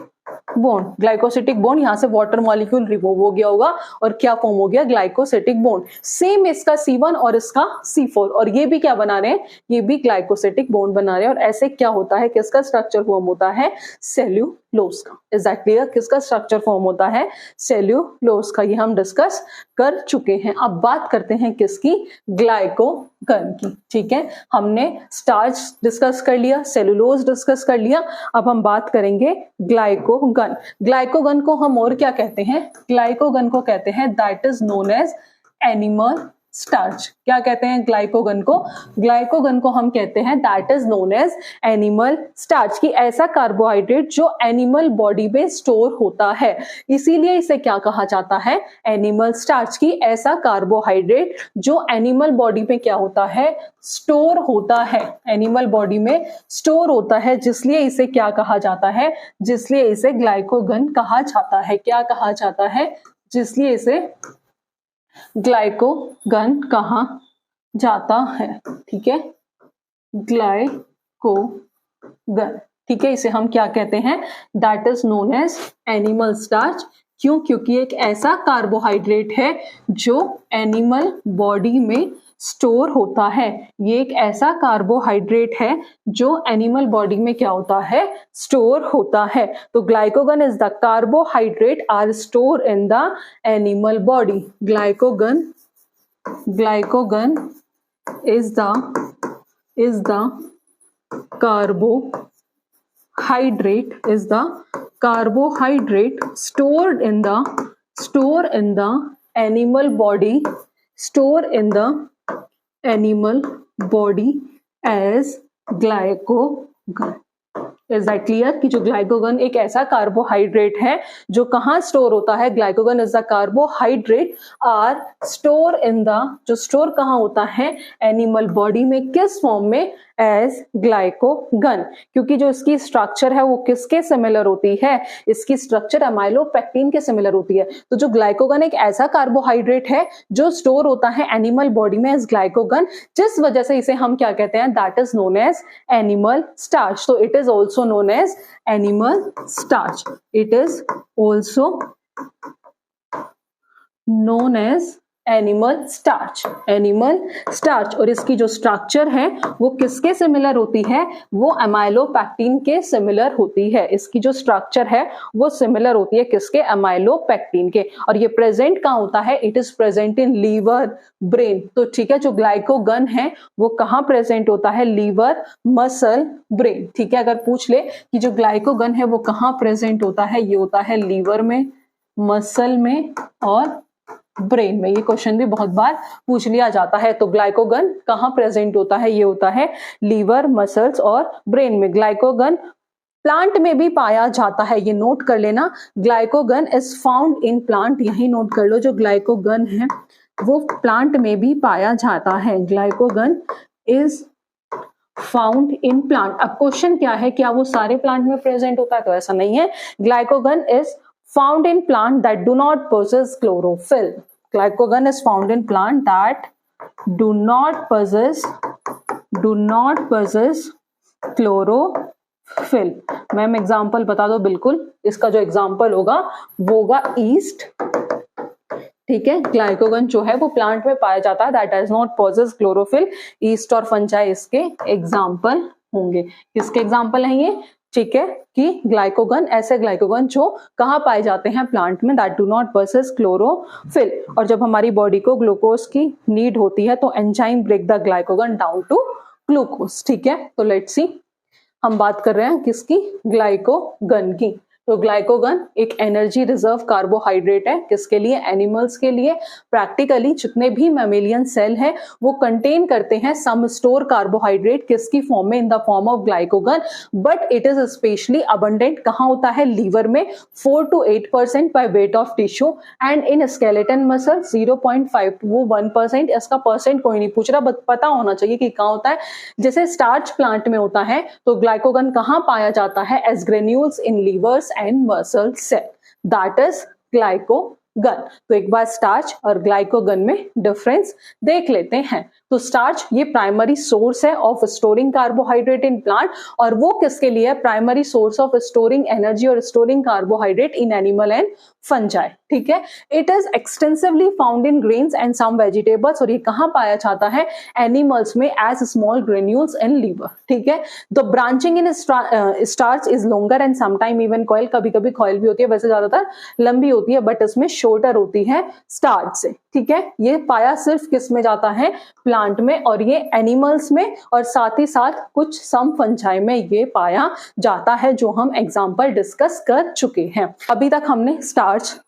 bond, यहां से वाटर मॉलिक्यूल रिमूव हो गया होगा और क्या फॉर्म हो गया? Glycosidic bond. सेम इसका C1 और इसका C4, और ये भी क्या बना रहे हैं? ये भी ग्लाइकोसिटिक बॉन्ड बना रहे हैं। और ऐसे क्या होता है? किसका स्ट्रक्चर फॉर्म होता है? सेल्यूलोज का। Is that clear? किसका स्ट्रक्चर फॉर्म होता है? सेल्यूलोज का। ये हम डिस्कस कर चुके हैं। अब बात करते हैं किसकी? ग्लाइकोगन की, ठीक है। हमने स्टार्च डिस्कस कर लिया, सेलुलोज डिस्कस कर लिया, अब हम बात करेंगे ग्लाइकोगन। ग्लाइकोगन को हम और क्या कहते हैं? ग्लाइकोगन को कहते हैं that is known as animal starch. क्या कहते हैं ग्लाइकोगन को? ग्लाइकोगन को हम कहते हैं that is known as animal starch, की ऐसा कार्बोहाइड्रेट जो एनिमल बॉडी में स्टोर होता है, इसीलिए इसे क्या कहा जाता है? Animal starch. की ऐसा कार्बोहाइड्रेट जो एनिमल बॉडी में क्या होता है? स्टोर होता है, एनिमल बॉडी में स्टोर होता है, जिसलिए इसे क्या कहा जाता है? जिसलिए इसे ग्लाइकोगन कहा जाता है। क्या कहा जाता है? जिसलिए इसे ग्लाइकोगन कहा जाता है, ठीक है। ग्लाइकोगन, ठीक है, इसे हम क्या कहते हैं? That is known as animal starch. क्यों? क्योंकि एक ऐसा कार्बोहाइड्रेट है जो एनिमल बॉडी में स्टोर होता है। ये एक ऐसा कार्बोहाइड्रेट है जो एनिमल बॉडी में क्या होता है, स्टोर होता है। तो glycogen is the carbohydrate are store in the animal body. Glycogen is the carbohydrate stored in the animal body as glycogen। Is that clear कि जो ग्लाइकोगन एक ऐसा कार्बोहाइड्रेट है जो कहाँ स्टोर होता है। Glycogen is the carbohydrate are store in the, जो स्टोर कहाँ होता है, एनिमल बॉडी में। किस फॉर्म में, एज ग्लाइकोगन। क्योंकि जो इसकी स्ट्रक्चर है वो किसके सिमिलर होती है, इसकी स्ट्रक्चर अमाइलोपेक्टिन के सिमिलर होती है। तो जो ग्लाइकोगन एक ऐसा कार्बोहाइड्रेट है जो स्टोर होता है एनिमल बॉडी में एज ग्लाइकोगन, जिस वजह से इसे हम क्या कहते हैं, that is known as animal starch. तो it is also known as animal starch. It is also known as animal starch. और इसकी जो स्ट्रक्चर है वो किसके सिमिलर होती है, वो अमाइलोपेक्टिन के सिमिलर होती है। इसकी जो स्ट्रक्चर है वो सिमिलर होती है किसके, अमाइलोपेक्टिन के। और ये प्रेजेंट कहाँ होता है, it is present in liver, brain. तो ठीक है, जो ग्लाइकोगन है वो कहाँ प्रेजेंट होता है, लीवर, मसल, ब्रेन। ठीक है, अगर पूछ ले कि जो ग्लाइकोगन है वो कहाँ प्रेजेंट होता है, ये होता है लीवर में, मसल में और ब्रेन में। ये क्वेश्चन भी बहुत बार पूछ लिया जाता है। तो ग्लाइकोगन कहाँ प्रेजेंट होता है, ये होता है लीवर, मसल्स और ब्रेन में। ग्लाइकोगन प्लांट में भी पाया जाता है, ये नोट कर लेना। ग्लाइकोगन इज फाउंड इन प्लांट, यही नोट कर लो। जो ग्लाइकोगन है वो प्लांट में भी पाया जाता है। Glycogen is found in plant. अब क्वेश्चन क्या है, क्या वो सारे प्लांट में प्रेजेंट होता है, तो ऐसा नहीं है। Glycogen is found in plant that do not possess chlorophyll. Glycogen is found in plant that do not possess chlorophyll. Ma'am example बता दो। बिल्कुल, इसका जो एग्जाम्पल होगा वो होगा ईस्ट। ठीक है, ग्लाइकोगन जो है वो प्लांट में पाया जाता है, that does not possess chlorophyll. East और फंजाई इसके एग्जाम्पल होंगे। किसके एग्जाम्पल हैं ये, ठीक है, कि ग्लाइकोगन, ऐसे ग्लाइकोगन जो कहाँ पाए जाते हैं, प्लांट में, that do not possess chlorophyll. और जब हमारी बॉडी को ग्लूकोज की नीड होती है तो enzyme break the glycogen down to glucose. ठीक है, तो लेट्स सी, हम बात कर रहे हैं किसकी, ग्लाइकोगन की। तो ग्लाइकोगन एक एनर्जी रिजर्व कार्बोहाइड्रेट है, किसके लिए, एनिमल्स के लिए। प्रैक्टिकली जितने भी मैमेलियन सेल है वो कंटेन करते हैं सम स्टोर कार्बोहाइड्रेट, किसकी फॉर्म में, in the form of glycogen. But it is specially abundant कहाँ होता है, लीवर में 4 to 8% by weight of tissue, and in skeleton muscle 0.5 to 1%। इसका परसेंट कोई नहीं पूछ रहा, बट पता होना चाहिए कि कहाँ होता है। जैसे स्टार्च प्लांट में होता है, तो ग्लाइकोगन कहाँ पाया जाता है, as granules in livers and muscle cell, that is glycogen. तो एक बार स्टार्च और ग्लाइकोगन में डिफरेंस देख लेते हैं। तो स्टार्च ये प्राइमरी सोर्स है of storing carbohydrate in plant, और वो किसके लिए, primary source of storing energy और storing carbohydrate in animal and fungi. ठीक है, it is extensively found in grains and some vegetables, और ये कहाँ पाया जाता है, एनिमल्स में, as small granules in liver. ठीक है, तो branching in starch is longer and sometime even coil, कभी कभी कॉइल भी होती है, वैसे ज्यादातर लंबी होती है, बट इसमें शॉर्टर होती है स्टार्च से। ठीक है, ये पाया सिर्फ किस में जाता है, प्लांट में, और ये एनिमल्स में, और साथ ही साथ कुछ सम फंजाई में ये पाया जाता है, जो हम एग्जाम्पल डिस्कस कर चुके हैं। अभी तक हमने स्टार्च,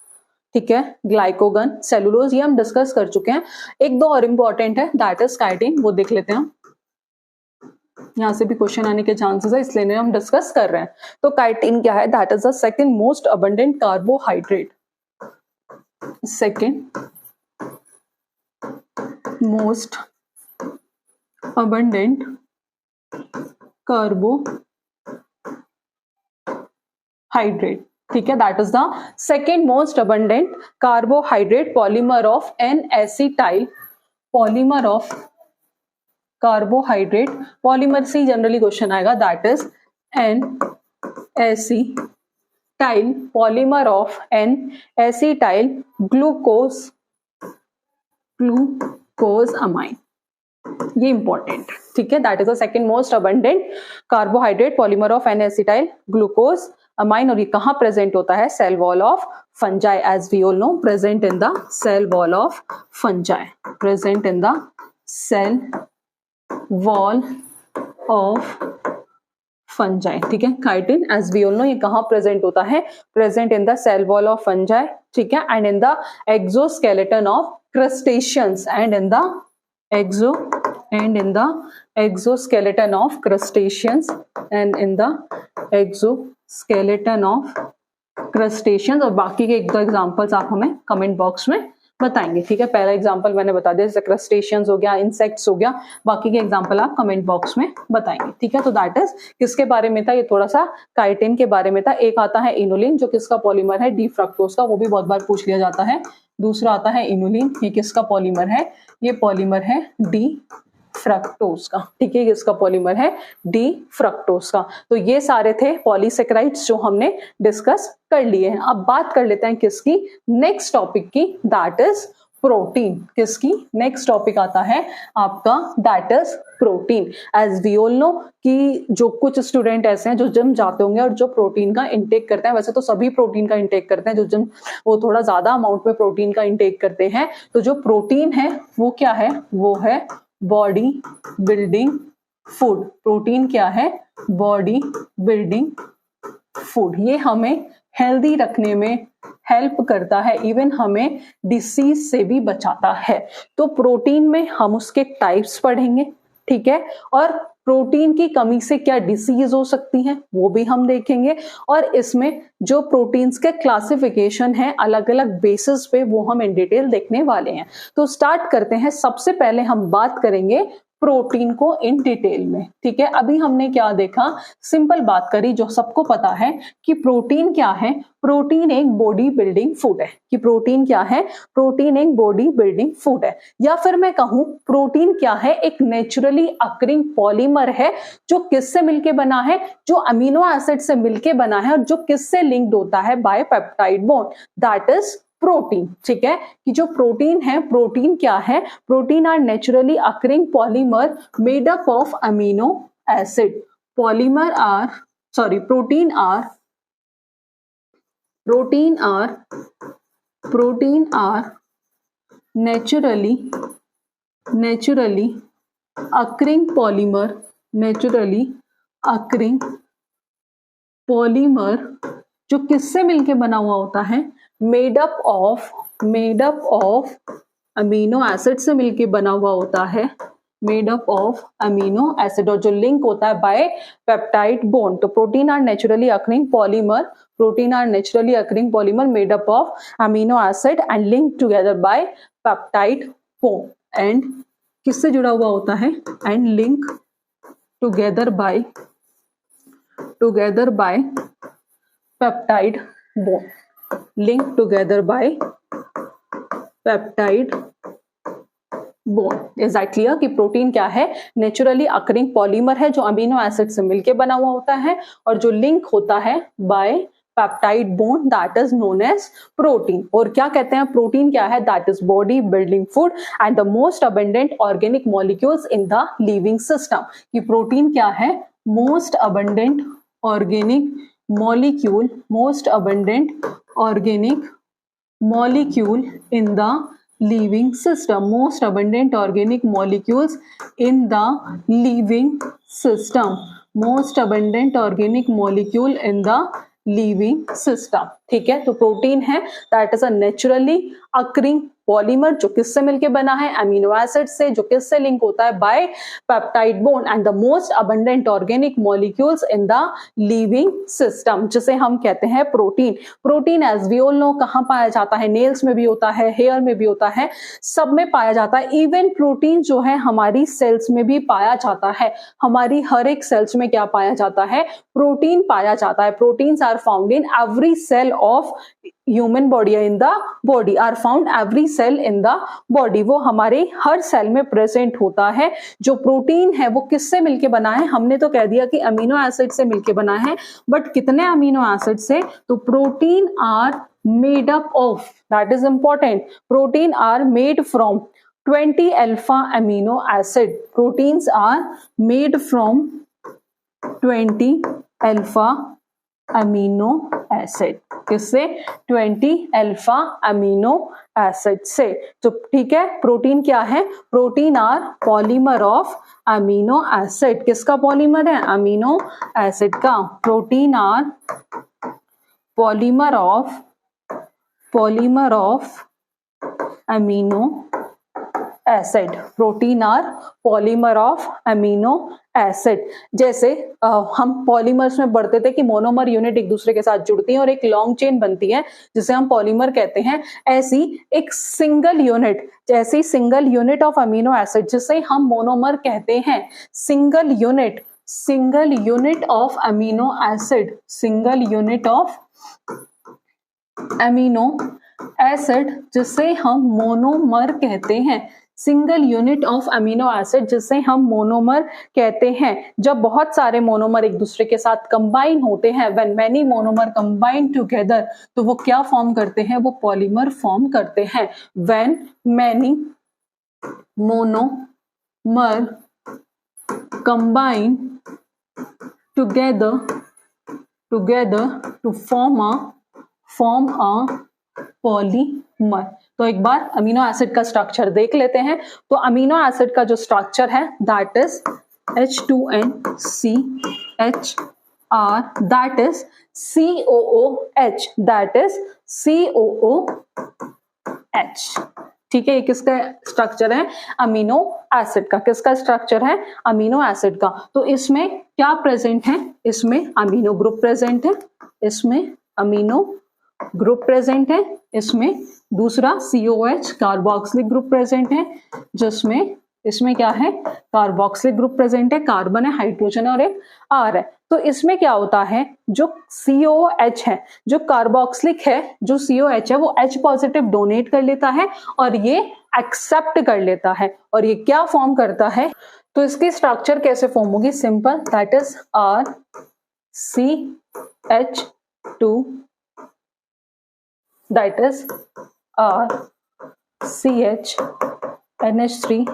ठीक है, ग्लाइकोगन, सेलुलोज, ये हम डिस्कस कर चुके हैं। एक दो और इंपॉर्टेंट है, दैट इज काइटिन, वो देख लेते हैं। यहां से भी क्वेश्चन आने के चांसेस है, इसलिए हम डिस्कस कर रहे हैं। तो काइटिन क्या है, that is the second most abundant carbohydrate, second most abundant carbohydrate। ठीक है, that is the second most abundant carbohydrate, polymer of N acetyl, polymer of carbohydrate, polymer से जनरली क्वेश्चन आएगा, that is N acetyl, polymer of N acetyl glucosamine. ये important, ठीक है। That is the second most abundant carbohydrate polymer of N acetyl glucosamine, और ये कहाँ present होता है? Cell wall of fungi, as we all know, present in the cell wall of fungi, present in the cell wall of fungi, ठीक है। Chitin, as we all know, ये कहाँ present होता है? Present in the cell wall of fungi, ठीक है, and in the exoskeleton of crustaceans, and in the exoskeleton of crustaceans, and in the exoskeleton of crustaceans। और बाकी के एक दो एग्जांपल्स आप हमें कमेंट बॉक्स में बताएंगे, ठीक है। पहला एग्जांपल मैंने बता दिया, जैसे क्रस्टेशियंस हो गया, इंसेक्ट्स हो गया, बाकी के एग्जांपल आप कमेंट बॉक्स में बताएंगे, ठीक है। तो दैट इज किसके बारे में था? ये थोड़ा सा काइटिन के बारे में था। एक आता है इनुलिन, जो किसका पॉलीमर है? डी फ्रक्टोज का, वो भी बहुत बार पूछ लिया जाता है। दूसरा आता है इनुलिन, ये किसका पॉलीमर है? ये पॉलीमर है डी फ्रक्टोज का, ठीक है। इसका पॉलीमर है डी फ्रक्टोज का। तो ये सारे थे पॉलीसेकेराइड्स जो हमने डिस्कस कर लिए हैं। अब बात कर लेते हैं किसकी? नेक्स्ट टॉपिक की, दैट इज प्रोटीन। किसकी? नेक्स्ट टॉपिक आता है आपका, that is protein. As we all know कि जो कुछ स्टूडेंट ऐसे हैं जो जिम जाते होंगे और जो प्रोटीन का इंटेक करते हैं, वैसे तो सभी प्रोटीन का इंटेक करते हैं, जो जिम वो थोड़ा ज्यादा अमाउंट में प्रोटीन का इंटेक करते हैं। तो जो प्रोटीन है वो क्या है? वो है बॉडी बिल्डिंग फूड। प्रोटीन क्या है? Body building food. ये हमें हेल्दी रखने में हेल्प करता है, इवन हमें डिसीज से भी बचाता है। तो प्रोटीन में हम उसके टाइप्स पढ़ेंगे, ठीक है, और प्रोटीन की कमी से क्या डिसीज हो सकती है वो भी हम देखेंगे, और इसमें जो प्रोटीन्स के क्लासिफिकेशन है अलग अलग बेसिस पे, वो हम इन डिटेल देखने वाले हैं। तो स्टार्ट करते हैं। सबसे पहले हम बात करेंगे प्रोटीन को इन डिटेल में, ठीक है। अभी हमने क्या देखा? सिंपल बात करी, जो सबको पता है कि प्रोटीन क्या है। प्रोटीन एक बॉडी बिल्डिंग फूड है। कि प्रोटीन क्या है? प्रोटीन एक बॉडी बिल्डिंग फूड है, या फिर मैं कहूं प्रोटीन क्या है? एक नेचुरली अकरिंग पॉलीमर है, जो किससे मिलके बना है? जो अमीनो एसिड से मिलके बना है, और जो किससे लिंक्ड होता है? By peptide bond, that is protein, ठीक है। कि जो प्रोटीन है, प्रोटीन क्या है? Protein are naturally occurring polymer made up of amino acid. Polymer are sorry protein are naturally occurring polymer जो किससे मिलके बना हुआ होता है? Made up of amino acid से मिलके बना हुआ होता है, made up of amino acid, और जो लिंक होता है बाय पेप्टाइड बॉन्ड। तो protein are naturally occurring polymer made up of amino acid and link together by peptide bond. And किससे जुड़ा हुआ होता है? And link together by peptide bond, link together by peptide bond. Is that clear? कि protein क्या है? Naturally occurring polymer है, जो अमीनो एसिड से मिलके बना हुआ होता है, और जो लिंक होता है by peptide bond, that is known as protein. और क्या कहते हैं? प्रोटीन क्या है? That is body building food and the most abundant organic molecules in the living system. कि प्रोटीन क्या है? Most abundant organic molecule in the living system, most abundant organic molecules in the living system, most abundant organic molecule in the living system, ठीक है। तो protein है that is a naturally occurring polymer, जो किससे मिलके बना है? Amino acid से, जो किससे लिंक होता है? By peptide bond, and the most abundant organic molecules in the living system, जिसे हम कहते हैं protein. Protein as we all know कहां पाया जाता है? नेल्स में भी होता है, हेयर में भी होता है, सब में पाया जाता है। इवन प्रोटीन जो है हमारी सेल्स में भी पाया जाता है। हमारी हर एक सेल्स में क्या पाया जाता है? प्रोटीन पाया जाता है। Proteins are found in every cell of human body, in the body are found every cell in the body. वो हमारे हर सेल में प्रेजेंट होता है। जो प्रोटीन है वो किससे मिलके बना है? हमने तो कह दिया कि अमीनो एसिड से मिलके बना है, बट कितने अमीनो एसिड से? तो protein are made up of, that is important, protein are made from 20 alpha amino acid. Proteins are made from 20 alpha amino acid. किससे? 20 अल्फा अमीनो एसिड से. तो ठीक है, प्रोटीन क्या है? Protein are polymer of amino acid. किसका polymer है? Amino acid का. Protein are polymer of amino acid. Protein are polymer of amino acid. जैसे हम पॉलीमर्स में पढ़ते थे कि मोनोमर यूनिट एक दूसरे के साथ जुड़ती हैं और एक लॉन्ग चेन बनती है जिसे हम पॉलीमर कहते हैं. ऐसी एक single unit of amino acid जिसे हम मोनोमर कहते हैं. Single unit of amino acid. Single unit of amino acid जिसे हम मोनोमर कहते हैं. Single unit of amino acid जिसे हम मोनोमर कहते हैं. जब बहुत सारे मोनोमर एक दूसरे के साथ कंबाइन होते हैं, when many monomer combine together, तो वो क्या फॉर्म करते हैं? वो पॉलीमर फॉर्म करते हैं. When many monomer combine together to form a polymer. तो एक बार अमीनो एसिड का स्ट्रक्चर देख लेते हैं. तो अमीनो एसिड का जो स्ट्रक्चर है that is H2NCHR, that is COOH, that is COOH. ठीक है, ये किसका स्ट्रक्चर है? अमीनो एसिड का. किसका स्ट्रक्चर है? अमीनो एसिड का. तो इसमें क्या प्रेजेंट है? इसमें अमीनो ग्रुप प्रेजेंट है. इसमें अमीनो ग्रुप प्रेजेंट है. इसमें दूसरा COH कार्बोक्सिलिक ग्रुप प्रेजेंट है, जिसमें इसमें क्या है? कार्बोक्सिलिक ग्रुप प्रेजेंट है. कार्बन है, हाइड्रोजन और एक R है. तो इसमें क्या होता है? जो COH है, जो कार्बोक्सिलिक है, जो COH है, वो H पॉजिटिव डोनेट कर लेता है और ये एक्सेप्ट कर लेता है. और ये क्या फॉर्म करता है? तो इसकी स्ट्रक्चर कैसे फॉर्म होगी? Simple, that is RCH2, that is RCH NH3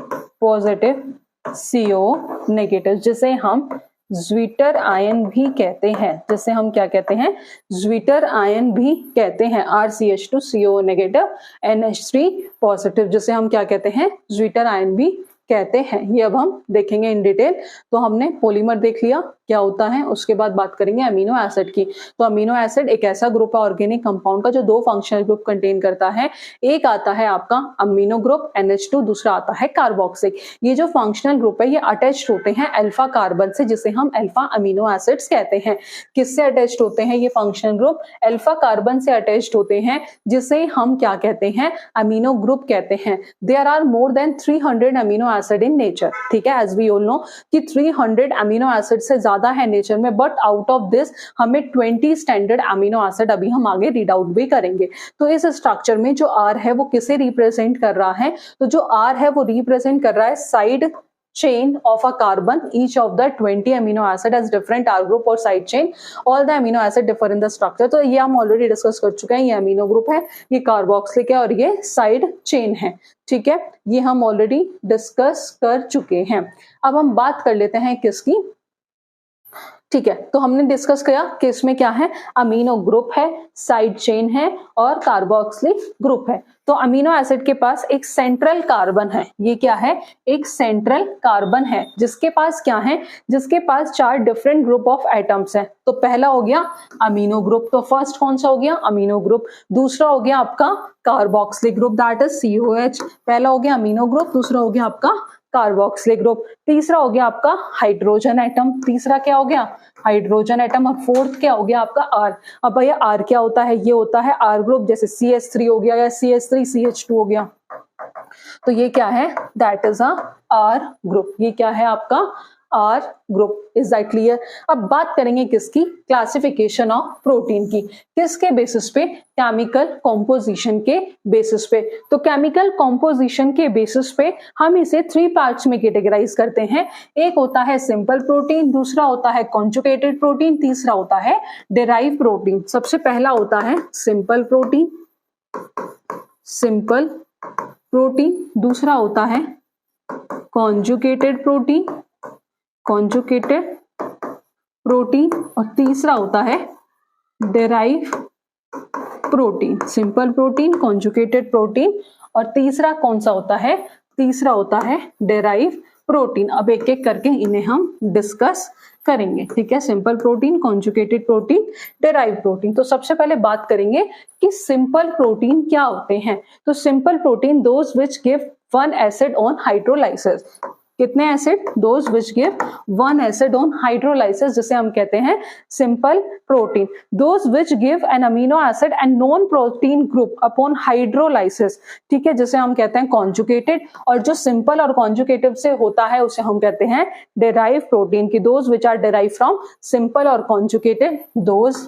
positive CO negative, जिसे हम ज्वीटर आयन भी कहते हैं. जिसे हम क्या कहते हैं? ज्वीटर आयन भी कहते हैं. RCH2 CO negative NH3 positive, जिसे हम क्या कहते हैं? ज्वीटर आयन भी कहते हैं. ये अब हम देखेंगे इन डिटेल. तो हमने पॉलीमर देख लिया क्या होता है, उसके बाद बात करेंगे अमीनो एसिड की. तो अमीनो एसिड एक ऐसा ग्रुप है ऑर्गेनिक कंपाउंड का जो दो फंक्शनल ग्रुप कंटेन करता है. एक आता है आपका अमीनो ग्रुप NH2, दूसरा आता है कार्बोक्सिलिक. ये जो फंक्शनल ग्रुप है ये अटैच्ड होते हैं अल्फा कार्बन से, जिसे हम अल्फा अमीनो एसिड्स कहते हैं. किससे अटैच्ड होते हैं ये फंक्शनल ग्रुप? अल्फा कार्बन से अटैच्ड होते हैं, जिसे हम क्या कहते हैं? अमीनो ग्रुप कहते हैं. There are more than 300 amino acid in nature. ठीक है, एज वी ऑल नो कि 300 अमीनो एसिड से ज्यादा है नेचर में, बट आउट ऑफ दिस हमें 20 स्टैंडर्ड अमीनो एसिड अभी हम आगे रीड आउट भी करेंगे. तो इस स्ट्रक्चर में जो R है वो किसे रिप्रेजेंट कर रहा है? तो जो R है वो रिप्रेजेंट कर रहा है side chain of a carbon. Each of the 20 amino acid has different R group और side chain. All the amino acid differ in the structure. तो ये हम ऑलरेडी डिस्कस कर चुके हैं. ये अमीनो ग्रुप है, ये कार्बोक्सिलिक है और ये साइड चेन है. ठीक है, ये हम ऑलरेडी डिस्कस कर चुके हैं. अब हम बात कर लेते हैं किसकी. ठीक है, तो हमने डिस्कस किया कि इसमें क्या है? अमीनो ग्रुप है, साइड चेन है और कार्बोक्सिलिक ग्रुप है. तो अमीनो एसिड के पास एक सेंट्रल कार्बन है. ये क्या है? एक सेंट्रल कार्बन है जिसके पास क्या है? जिसके पास 4 डिफरेंट ग्रुप ऑफ एटम्स हैं. तो पहला हो गया अमीनो ग्रुप. तो फर्स्ट कौन सा हो गया? Amino group. दूसरा हो गया आपका carboxylic group, that is COH. पहला हो गया अमीनो ग्रुप, दूसरा हो गया आपका कार्बोक्सिलिक ग्रुप. तीसरा हो गया आपका हाइड्रोजन एटम. तीसरा क्या हो गया? Hydrogen atom. और फोर्थ क्या हो गया आपका? R. अब भैया R क्या होता है? ये होता है R ग्रुप, जैसे CH3 हो गया या CH3 CH2 हो गया. तो ये क्या है? That is a R group. ये क्या है आपका? R group. Is that clear? अब बात करेंगे किसकी? क्लासिफिकेशन ऑफ प्रोटीन की. किसके बेसिस पे? केमिकल कॉम्पोजिशन के बेसिस पे. तो केमिकल कॉम्पोजिशन के बेसिस पे हम इसे 3 पार्ट्स में कैटेगराइज करते हैं. एक होता है सिंपल प्रोटीन, दूसरा होता है कॉन्जुगेटेड प्रोटीन, तीसरा होता है डेराइव प्रोटीन. सबसे पहला होता है सिंपल प्रोटीन. सिंपल प्रोटीन, दूसरा होता है कॉन्जुगेटेड प्रोटीन, कॉन्जुगेटेड प्रोटीन, और तीसरा होता है derive protein. Simple protein, conjugated protein, और तीसरा कौन सा होता है? तीसरा होता है डेराइव प्रोटीन। अब एक एक करके इन्हें हम डिस्कस करेंगे, ठीक है। Simple protein, conjugated protein, derive protein. तो सबसे पहले बात करेंगे कि सिंपल प्रोटीन क्या होते हैं। तो simple protein those which give one acid on hydrolysis. कितने acid? Those which give one acid on hydrolysis, जिसे हम कहते हैं simple protein. Those which give an amino acid and non protein group upon hydrolysis, ठीक है, जिसे हम कहते हैं कॉन्जुगेटेड। और जो सिंपल और कॉन्जुगेटिव से होता है उसे हम कहते हैं डेराइव प्रोटीन की। Those which are derive from simple और conjugated, those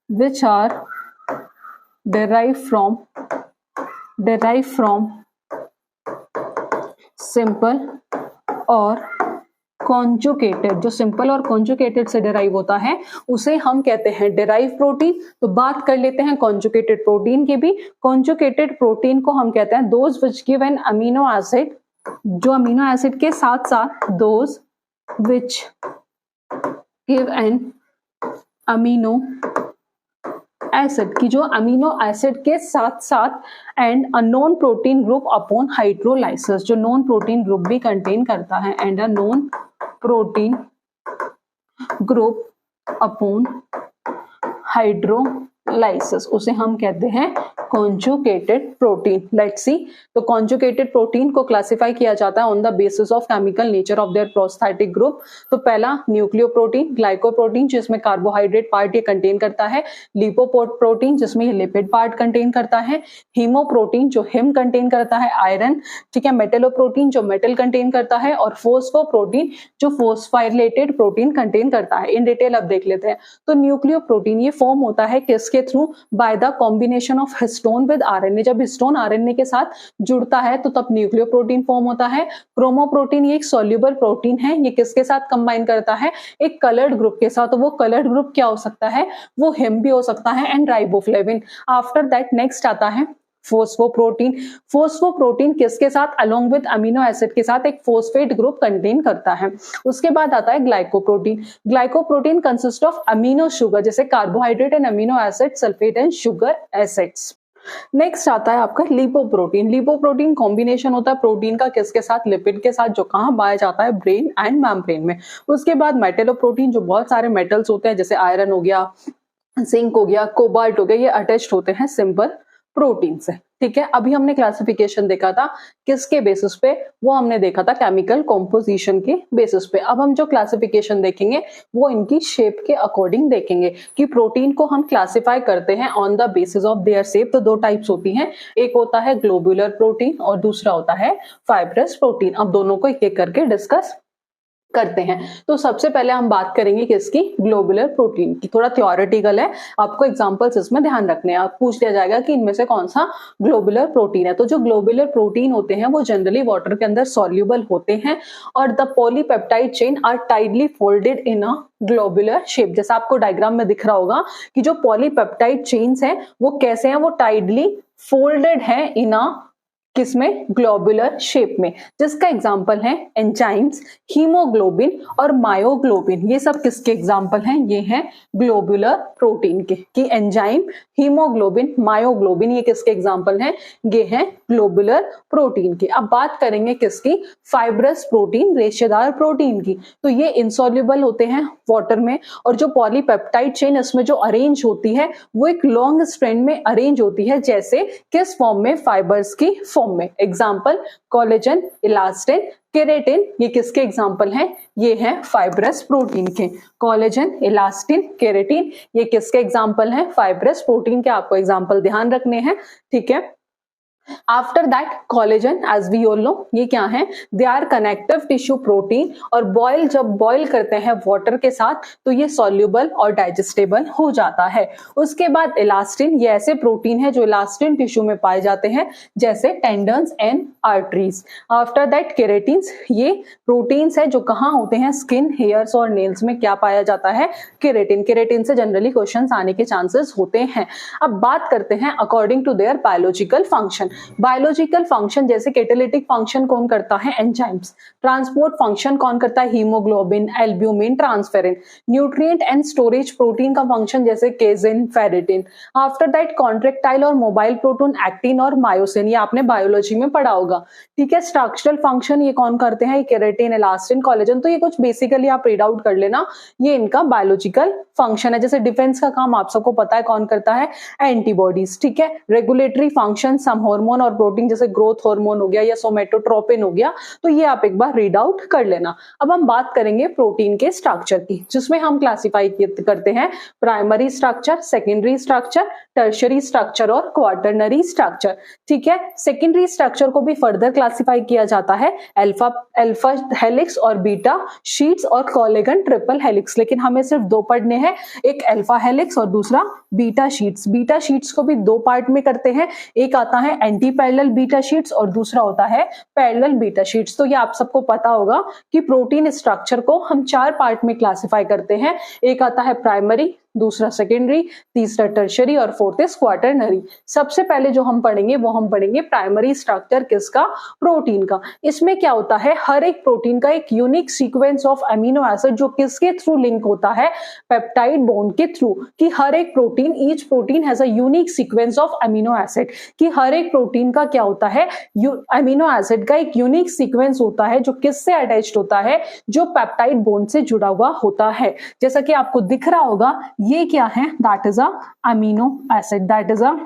which are derive from simple और कॉन्जुगेटेड। जो सिंपल और कॉन्जुगेटेड से डेराइव होता है उसे हम कहते हैं डेराइव प्रोटीन। तो बात कर लेते हैं कॉन्जुगेटेड प्रोटीन की भी। कॉन्जुगेटेड प्रोटीन को हम कहते हैं those which give an amino acid, जो अमीनो एसिड के साथ साथ, those which give an amino acid, की जो अमीनो एसिड के साथ साथ and a non protein group upon hydrolysis, जो नॉन प्रोटीन ग्रुप भी कंटेन करता है, and a non protein group upon hydrolysis, उसे हम कहते हैं कॉन्जुगेटेड प्रोटीन। लेट्स सी, तो कॉन्जुगेटेड प्रोटीन को क्लासिफाई किया जाता है on the basis of chemical nature of their prosthetic group. तो पहला न्यूक्लियोप्रोटीन, ग्लाइकोप्रोटीन जिसमें कार्बोहाइड्रेट पार्ट ये कंटेन करता है, लिपोप्रोटीन जिसमें ये लिपिड पार्ट कंटेन करता है, हीमोप्रोटीन जो हिम कंटेन करता है, आयरन, ठीक है, मेटलोप्रोटीन जो मेटल कंटेन करता है, और फोस्फोप्रोटीन जो फोस्फाइलेटेड प्रोटीन कंटेन करता है। इन डिटेल अब देख लेते हैं। तो न्यूक्लियोप्रोटीन ये फॉर्म होता है किसके through? By the combination of histone with RNA. जब हिस्टोन आरएनए के साथ जुड़ता है तो तब न्यूक्लियोप्रोटीन फॉर्म होता है। क्रोमोप्रोटीन ये एक सॉल्युबल प्रोटीन है, ये किसके साथ कंबाइन करता है? एक कलर्ड ग्रुप के साथ। तो वो कलर्ड ग्रुप क्या हो सकता है? वो हिम भी हो सकता है, and riboflavin. After that next आता है फोस्फोप्रोटीन। फोस्फोप्रोटीन किसके साथ? अलोंग विद अमीनो एसिड के साथ एक फोस्फेट ग्रुप कंटेन करता है। उसके बाद आता है glycoprotein. Glycoprotein consist of amino sugar, जैसे carbohydrate and amino acid, sulphate and sugar acids. Next आता है आपका लिपोप्रोटीन। लिपोप्रोटीन कॉम्बिनेशन होता है प्रोटीन का किसके साथ? लिपिड के साथ, जो कहाँ पाया जाता है? ब्रेन एंड मेम्ब्रेन में। उसके बाद मेटलोप्रोटीन, जो बहुत सारे मेटल्स होते हैं जैसे आयरन हो गया, जिंक हो गया, कोबाल्ट हो गया, ये अटैच्ड होते हैं सिंपल प्रोटीन से, ठीक है। अभी हमने क्लासिफिकेशन देखा था किसके बेसिस पे? वो हमने देखा था केमिकल कॉम्पोजिशन के बेसिस पे। अब हम जो क्लासिफिकेशन देखेंगे वो इनकी शेप के अकॉर्डिंग देखेंगे कि प्रोटीन को हम क्लासिफाई करते हैं on the basis of their shape. तो दो टाइप्स होती हैं, एक होता है ग्लोबुलर प्रोटीन और दूसरा होता है फाइब्रस प्रोटीन। अब दोनों को एक एक करके डिस्कस करते हैं। तो सबसे पहले हम बात करेंगे किसकी? ग्लोबुलर प्रोटीन की। थोड़ा थ्योरेटिकल है, आपको एग्जांपल्स इसमें ध्यान रखने हैं। आप पूछ लिया जाएगा कि इनमें से कौन सा ग्लोबुलर प्रोटीन है। तो जो ग्लोबुलर प्रोटीन होते हैं वो जनरली वाटर के अंदर सॉल्युबल होते हैं, और the polypeptide chain are tightly folded in a globular shape. जैसा आपको डायग्राम में दिख रहा होगा कि जो पॉलीपेप्टाइड चेन्स हैं वो कैसे हैं? वो टाइटली फोल्डेड है इन अ किसमें? ग्लोबुलर शेप में। जिसका एग्जाम्पल है एंजाइम्स, हीमोग्लोबिन और मायोग्लोबिन। ये सब किसके एग्जाम्पल हैं? ये हैं ग्लोबुलर प्रोटीन के। कि एंजाइम, हीमोग्लोबिन, मायोग्लोबिन ये किसके एग्जाम्पल हैं? ये हैं ग्लोबुलर प्रोटीन के। अब बात करेंगे किसकी? फाइब्रस प्रोटीन, रेशेदार प्रोटीन की। तो ये इनसॉल्युबल होते हैं वाटर में, और जो पॉलीपेप्टाइड चेन इसमें जो अरेंज होती है वो एक लॉन्ग स्ट्रैंड में अरेंज होती है, जैसे किस फॉर्म में? फाइबर्स की फॉर्म में। एग्जाम्पल कोलेजन, इलास्टिन, केराटिन, ये किसके एग्जाम्पल हैं? ये हैं फाइब्रस प्रोटीन के। कोलेजन, इलास्टिन, केराटिन ये किसके एग्जाम्पल हैं? फाइब्रस प्रोटीन के। आपको एग्जाम्पल ध्यान रखने हैं, ठीक है। After that collagen, as we all know, ये क्या है, they are connective tissue protein, और बॉयल जब बॉयल करते हैं वाटर के साथ तो ये सॉल्युबल और डाइजेस्टेबल हो जाता है। उसके बाद इलास्टिन, ये ऐसे प्रोटीन है जो इलास्टिन टिश्यू में पाए जाते हैं जैसे tendons and arteries. After that keratins, ये प्रोटीन्स है जो कहाँ होते हैं, स्किन, हेयर्स और नेल्स में क्या पाया जाता है, केराटिन। केराटिन से जनरली क्वेश्चंस आने के चांसेस होते हैं। अब बात करते हैं according to their biological function. Biological function जैसे कैटालिटिक फंक्शन कौन करता है, एंजाइम्स। ट्रांसपोर्ट फंक्शन कौन करता है, haemoglobin, albumin, transferrin. Nutrient and storage protein का फंक्शन जैसे casein, ferritin. After that contractile और मोबाइल प्रोटीन एक्टिन और मायोसिन, ये आपने बायोलॉजी में पढ़ा होगा, ठीक है। स्ट्रक्चरल फंक्शन ये कौन करते हैं, केराटिन, इलास्टिन, कोलेजन, तो ये कुछ बेसिकली आप रीड आउट कर लेना, ये इनका बायोलॉजिकल फंक्शन है। जैसे डिफेंस का काम आप सबको पता है कौन करता है, एंटीबॉडीज, ठीक है। रेगुलेटरी फंक्शन, सम हार्मोन और प्रोटीन जैसे ग्रोथ हार्मोन हो गया या सोमेटोट्रोपिन हो गया, तो ये आप एक बार रीड आउट कर लेना। अब हम बात करेंगे प्रोटीन के स्ट्रक्चर की, जिसमें हम क्लासिफाई करते हैं primary structure, secondary structure, tertiary structure और क्वाटरनरी स्ट्रक्चर, ठीक है। सेकेंडरी स्ट्रक्चर को भी फर्दर क्लासिफाई किया जाता है अल्फा हेलिक्स और बीटा शीट्स और कोलेगन ट्रिपल हेलिक्स, लेकिन हमें सिर्फ दो पढ़ने हैं, एक अल्फा हेलिक्स और दूसरा बीटा शीट्स। बीटा शीट्स को भी दो पार्ट में करते हैं, एक आता है एंटी पैरेलल बीटा शीट्स और दूसरा होता है पैरेलल बीटा शीट्स। तो ये आप सबको पता होगा कि प्रोटीन स्ट्रक्चर को हम चार पार्ट में क्लासिफाई करते हैं, एक आता है प्राइमरी, दूसरा सेकेंडरी, तीसरा टर्शियरी और फोर्थ इज क्वाटरनरी। सबसे पहले जो हम पढ़ेंगे वो हम पढ़ेंगे प्राइमरी स्ट्रक्चर किसका, प्रोटीन का। इसमें क्या होता है, हर एक प्रोटीन का एक unique sequence of amino acid जो किसके थ्रू लिंक होता है, पेप्टाइड बॉन्ड के थ्रू, कि हर एक protein, each protein has a unique sequence of amino acid, कि हर एक प्रोटीन का क्या होता है, अमीनो एसिड का एक यूनिक सीक्वेंस होता है जो किससे अटैच्ड होता है, जो पेप्टाइड बॉन्ड से जुड़ा हुआ होता है। जैसा कि आपको दिख रहा होगा, ये क्या है, that is a amino acid, that is a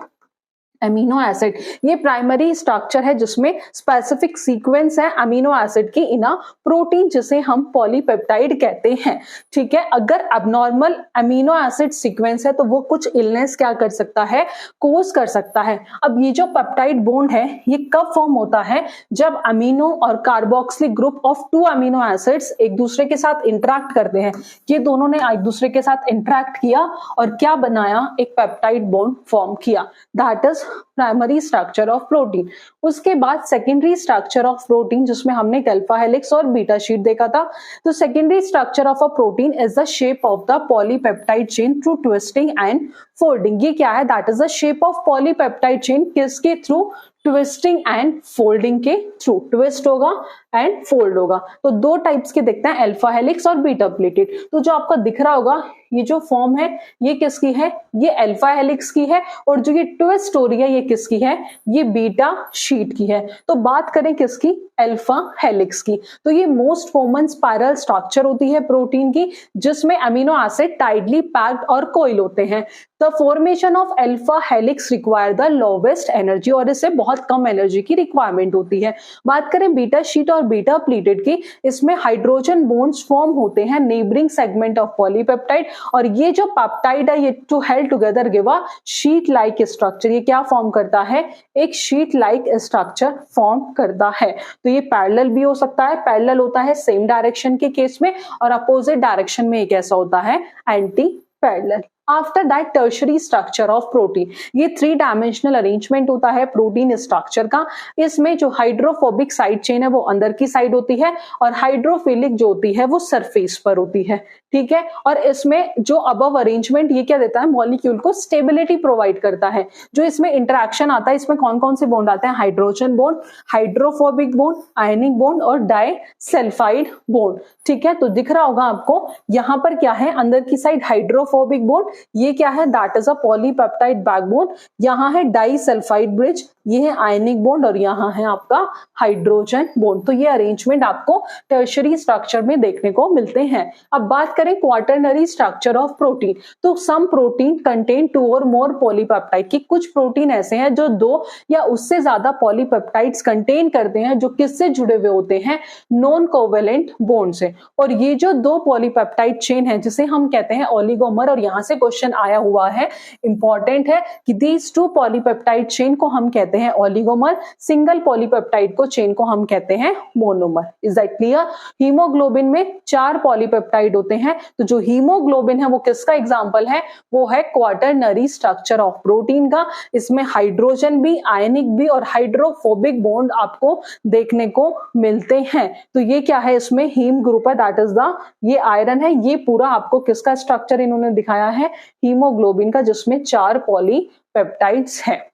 amino acid. ये प्राइमरी स्ट्रक्चर है जिसमें स्पेसिफिक सीक्वेंस है अमीनो एसिड की इन अ प्रोटीन, जिसे हम पॉलीपेप्टाइड कहते हैं, ठीक है। अगर अबनॉर्मल अमीनो एसिड सीक्वेंस है तो वो कुछ इलनेस क्या कर सकता है, कोज कर सकता है। अब ये जो पेप्टाइड बॉन्ड है ये कब फॉर्म होता है, जब अमीनो और carboxylic group of to amino acids एक दूसरे के साथ इंटरैक्ट करते हैं। ये दोनों ने एक दूसरे के साथ इंटरैक्ट किया और क्या बनाया, एक पेप्टाइड बॉन्ड फॉर्म किया, that is primary structure of protein. उसके बाद सेकेंडरी स्ट्रक्चर ऑफ प्रोटीन, जिसमें हमने अल्फा हेलिक्स और बीटा शीट देखा था। तो secondary structure of a protein is the shape of the polypeptide chain through twisting and folding. ये क्या है, that is the shape of polypeptide chain, किसके थ्रू, ट्विस्टिंग एंड फोल्डिंग के through. Twist होगा and fold होगा। तो दो types के देखते हैं, अल्फा हेलिक्स और बीटा प्लेटेड। तो जो आपको दिख रहा होगा ये जो फॉर्म है ये किसकी है, ये अल्फा हेलिक्स की है, और जो ये ट्विस्ट हो रही है ये किसकी है, ये बीटा शीट की है। तो बात करें किसकी, अल्फा हेलिक्स की। तो ये मोस्ट कॉमन स्पाइरल स्ट्रक्चर होती है प्रोटीन की, जिसमें अमीनो एसिड टाइटली पैक्ड और कोइल होते हैं। The formation of alpha helix require the lowest energy, और इससे बहुत कम एनर्जी की रिक्वायरमेंट होती है। बात करें बीटा शीट और बीटा प्लेटेड की, इसमें हाइड्रोजन बॉन्ड्स फॉर्म होते हैं नेबरिंग सेगमेंट ऑफ पॉलीपेप्टाइड, और ये जो पेप्टाइड है ये two held together give a sheet like structure. ये क्या फॉर्म करता है, एक शीट लाइक स्ट्रक्चर फॉर्म करता है। तो ये पैरेलल भी हो सकता है, पैरेलल होता है सेम डायरेक्शन के केस में, और अपोजिट डायरेक्शन में एक ऐसा होता है anti parallel. After that tertiary structure of protein, ये थ्री डायमेंशनल अरेंजमेंट होता है प्रोटीन स्ट्रक्चर का। इसमें जो हाइड्रोफोबिक साइड चेन है वो अंदर की साइड होती है, और हाइड्रोफिलिक जो होती है वो सरफेस पर होती है, ठीक है। और इसमें जो अबव अरेंजमेंट ये क्या देता है, मॉलिक्यूल को स्टेबिलिटी प्रोवाइड करता है। जो इसमें इंटरेक्शन आता है, इसमें कौन कौन से बॉन्ड आते हैं, hydrogen bond, hydrophobic bond, ionic bond और डाइसल्फाइड बॉन्ड, ठीक है। तो दिख रहा होगा आपको यहाँ पर क्या है, अंदर की साइड हाइड्रोफोबिक बॉन्ड, ये क्या है, that is a polypeptide backbone. यहाँ है डाइसल्फाइड ब्रिज, ये है आयनिक बॉन्ड, और यहाँ है आपका हाइड्रोजन बॉन्ड। तो ये अरेंजमेंट आपको टर्शियरी स्ट्रक्चर में देखने को मिलते हैं। अब बात करें क्वाटरनरी स्ट्रक्चर ऑफ प्रोटीन, तो सम प्रोटीन कंटेन टू और मोर पॉलीपेप्टाइड, की कुछ प्रोटीन ऐसे हैं जो दो या उससे ज्यादा पॉलीपेप्टाइड्स कंटेन करते हैं, जो किससे जुड़े हुए होते हैं, नॉन कोवेलेंट बॉन्ड से। हैं। और ये जो दो पॉलीपेप्टाइड चेन है जिसे हम कहते हैं ओलिगोमर, और यहां से क्वेश्चन आया हुआ है, इंपॉर्टेंट है कि दीज टू पॉलीपेप्टाइड चेन को हम कहते हैं ओलिगोमर, सिंगल पॉलीपेप्टाइड को चेन को हम कहते हैं monomer. Is that clear? Haemoglobin में 4 पॉलीपेप्टाइड होते हैं, तो जो हीमोग्लोबिन है वो किसका एग्जांपल है? वो है क्वाटरनरी स्ट्रक्चर ऑफ प्रोटीन का। इसमें हाइड्रोजन भी, आयनिक भी और हाइड्रोफोबिक बॉन्ड आपको देखने को मिलते हैं। तो ये क्या है? इसमें हीम ग्रुप है, दैट इज द, ये आयरन है। ये पूरा आपको किसका स्ट्रक्चर इन्होंने दिखाया है? हीमोग्लोबिन का, जिसमें 4 पॉलीपेप्टाइड्स हैं।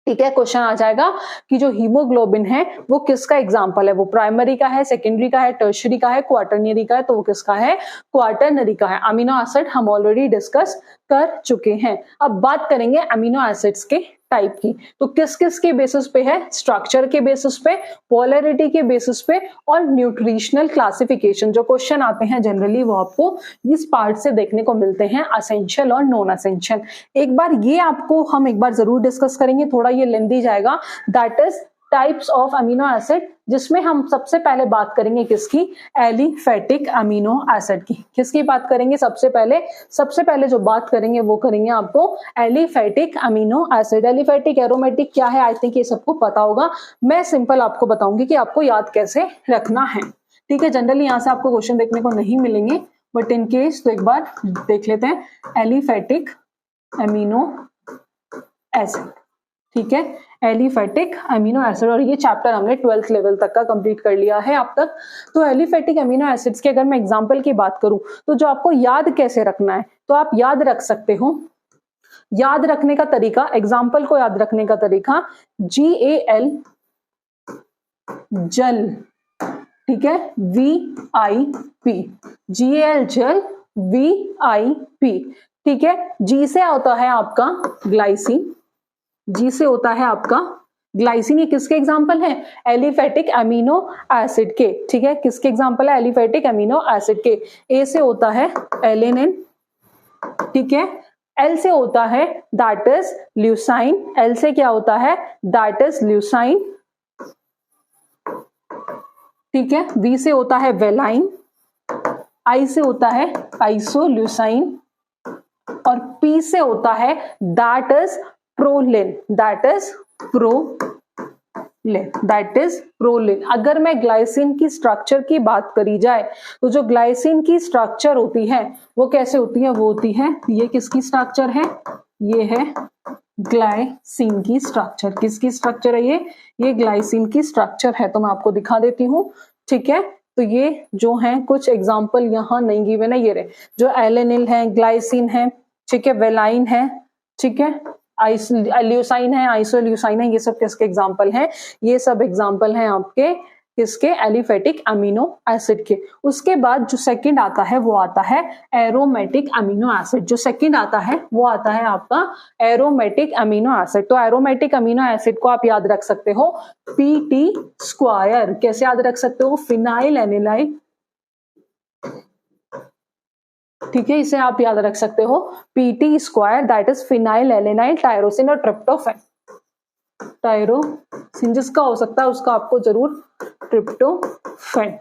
ठीक है, क्वेश्चन आ जाएगा कि जो हीमोग्लोबिन है वो किसका एग्जांपल है? वो प्राइमरी का है, सेकेंडरी का है, टर्शियरी का है, क्वाटरनरी का है? तो वो किसका है? क्वाटरनरी का है। अमीनो एसिड हम ऑलरेडी डिस्कस कर चुके हैं। अब बात करेंगे अमीनो एसिड्स के टाइप की। तो किस किस के बेसिस पे है? स्ट्रक्चर के बेसिस पे, पोलैरिटी के बेसिस पे और न्यूट्रिशनल क्लासिफिकेशन। जो क्वेश्चन आते हैं जनरली वो आपको इस पार्ट से देखने को मिलते हैं, असेंशियल और नॉन असेंशियल। एक बार ये आपको हम एक बार जरूर डिस्कस करेंगे, थोड़ा ये लेंथी जाएगा। That is types of amino acid, जिसमें हम सबसे पहले बात करेंगे किसकी? एलिफेटिक अमीनो एसिड की। किसकी बात करेंगे? सबसे पहले जो बात करेंगे वो करेंगे आपको aliphatic amino acid. Aliphatic, aromatic क्या है? आई थिंक ये सबको पता होगा। मैं सिंपल आपको बताऊंगी कि आपको याद कैसे रखना है। ठीक है, जनरली यहां से आपको क्वेश्चन देखने को नहीं मिलेंगे, बट इन केस तो एक बार देख लेते हैं। एलिफेटिक अमीनो एसिड, ठीक है, एलिफेटिक अमीनो एसिड। और ये चैप्टर हमने 12th लेवल तक का कंप्लीट कर लिया है अब तक। तो एलिफेटिक अमीनो एसिड्स के अगर मैं एग्जांपल की बात करूं, तो जो आपको याद कैसे रखना है, तो आप याद रख सकते हो। याद रखने का तरीका, एग्जाम्पल को याद रखने का तरीका, GAL जल, ठीक है, VIP, GAL जल, VIP, ठीक है। G से होता है आपका ग्लाइसिन, जी से होता है आपका ग्लाइसिन। ये किसके एग्जाम्पल है? एलिफेटिक अमीनो एसिड के, ठीक है। किसके एग्जाम्पल है? एलिफेटिक अमीनो एसिड के। ए से होता है एलेनिन, ठीक है। एल से होता है दैट इज ल्यूसाइन। एल से क्या होता है? दैट इज ल्यूसाइन, ठीक है। वी से होता है वेलाइन। आई से होता है आइसोल्यूसाइन। और पी से होता है that is proline, that is proline, that is proline. अगर मैं ग्लाइसिन की स्ट्रक्चर की बात करी जाए, तो जो ग्लाइसिन की स्ट्रक्चर होती है वो कैसे होती है? वो होती है, ये किसकी स्ट्रक्चर है? ये है ग्लाइसिन की स्ट्रक्चर। किसकी स्ट्रक्चर है ये ग्लाइसिन की स्ट्रक्चर है। तो मैं आपको दिखा देती हूँ, ठीक है। तो ये जो है कुछ एग्जाम्पल यहाँ नहीं गिवन है, ये रहे, जो एलेनिल है, ग्लाइसिन है, ठीक है, वेलाइन है, ठीक है, ल्यूसाइन है, आइसोल्यूसाइन है। ये सब किसके एग्जाम्पल हैं? ये सब एग्जाम्पल हैं आपके किसके? एलिफेटिक अमीनो एसिड के। उसके बाद जो सेकंड आता है वो आता है एरोमेटिक अमीनो एसिड। जो सेकंड आता है वो आता है आपका एरोमेटिक अमीनो एसिड। तो एरोमेटिक अमीनो एसिड को आप याद रख सकते हो PT²। कैसे याद रख सकते हो? फिनाइल एनिलाइल, ठीक है, इसे आप याद रख सकते हो PT², that is phenylalanine tyrosine और ट्रिप्टोफैन। टायरोसिन जिसका हो सकता है उसका आपको जरूर ट्रिप्टोफैन।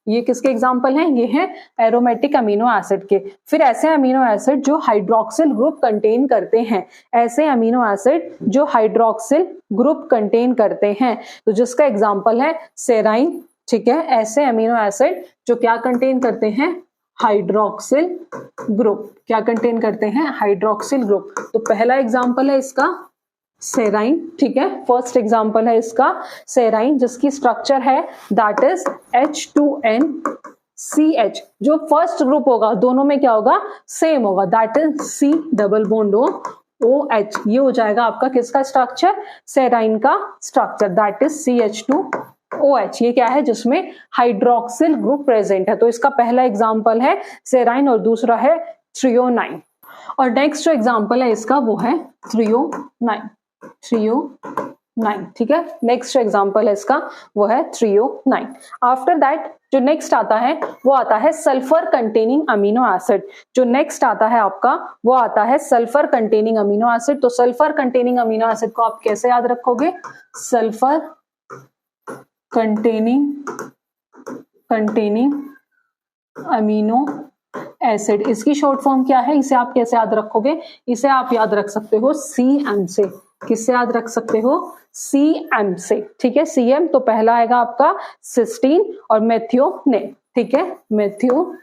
ये किसके एग्जाम्पल हैं? ये हैं एरोमेटिक अमीनो एसिड के। फिर ऐसे अमीनो एसिड जो हाइड्रोक्सिल ग्रुप कंटेन करते हैं, ऐसे अमीनो एसिड जो हाइड्रोक्सिल ग्रुप कंटेन करते हैं, तो जिसका एग्जाम्पल है सेराइन, ठीक है। ऐसे अमीनो एसिड जो क्या कंटेन करते हैं? Hydroxyl group. क्या कंटेन करते हैं? Hydroxyl group. तो पहला एग्जाम्पल है इसका सेराइन, ठीक है, फर्स्ट एग्जाम्पल है इसका सेराइन, जिसकी स्ट्रक्चर है दैट इज H2NCH। जो फर्स्ट ग्रुप होगा दोनों में क्या होगा? सेम होगा, that is C double bond OH। ये हो जाएगा आपका किसका स्ट्रक्चर? सेराइन का स्ट्रक्चर, दैट इज CH2OH। ये क्या है? जिसमें हाइड्रोक्सिल ग्रुप प्रेजेंट है। तो इसका पहला एग्जाम्पल है सेराइन और दूसरा है थ्रियोनाइन। और नेक्स्ट जो एग्जाम्पल है इसका वो है थ्रियोनाइन, ठीक है। नेक्स्ट जो एग्जाम्पल है इसका वो है थ्रियोनाइन। आफ्टर दैट जो नेक्स्ट आता है वो आता है सल्फर कंटेनिंग अमीनो एसिड। जो नेक्स्ट आता है आपका वो आता है सल्फर कंटेनिंग अमीनो एसिड। तो सल्फर कंटेनिंग अमीनो एसिड को आप कैसे याद रखोगे? Sulphur containing amino acid. इसकी शॉर्ट फॉर्म क्या है, इसे आप कैसे याद रखोगे, इसे आप याद रख सकते हो CM से। किससे याद रख सकते हो, CM से, ठीक है। CM तो पहला आएगा आपका सिस्टीन और मेथियोनेन, ठीक है, मेथियो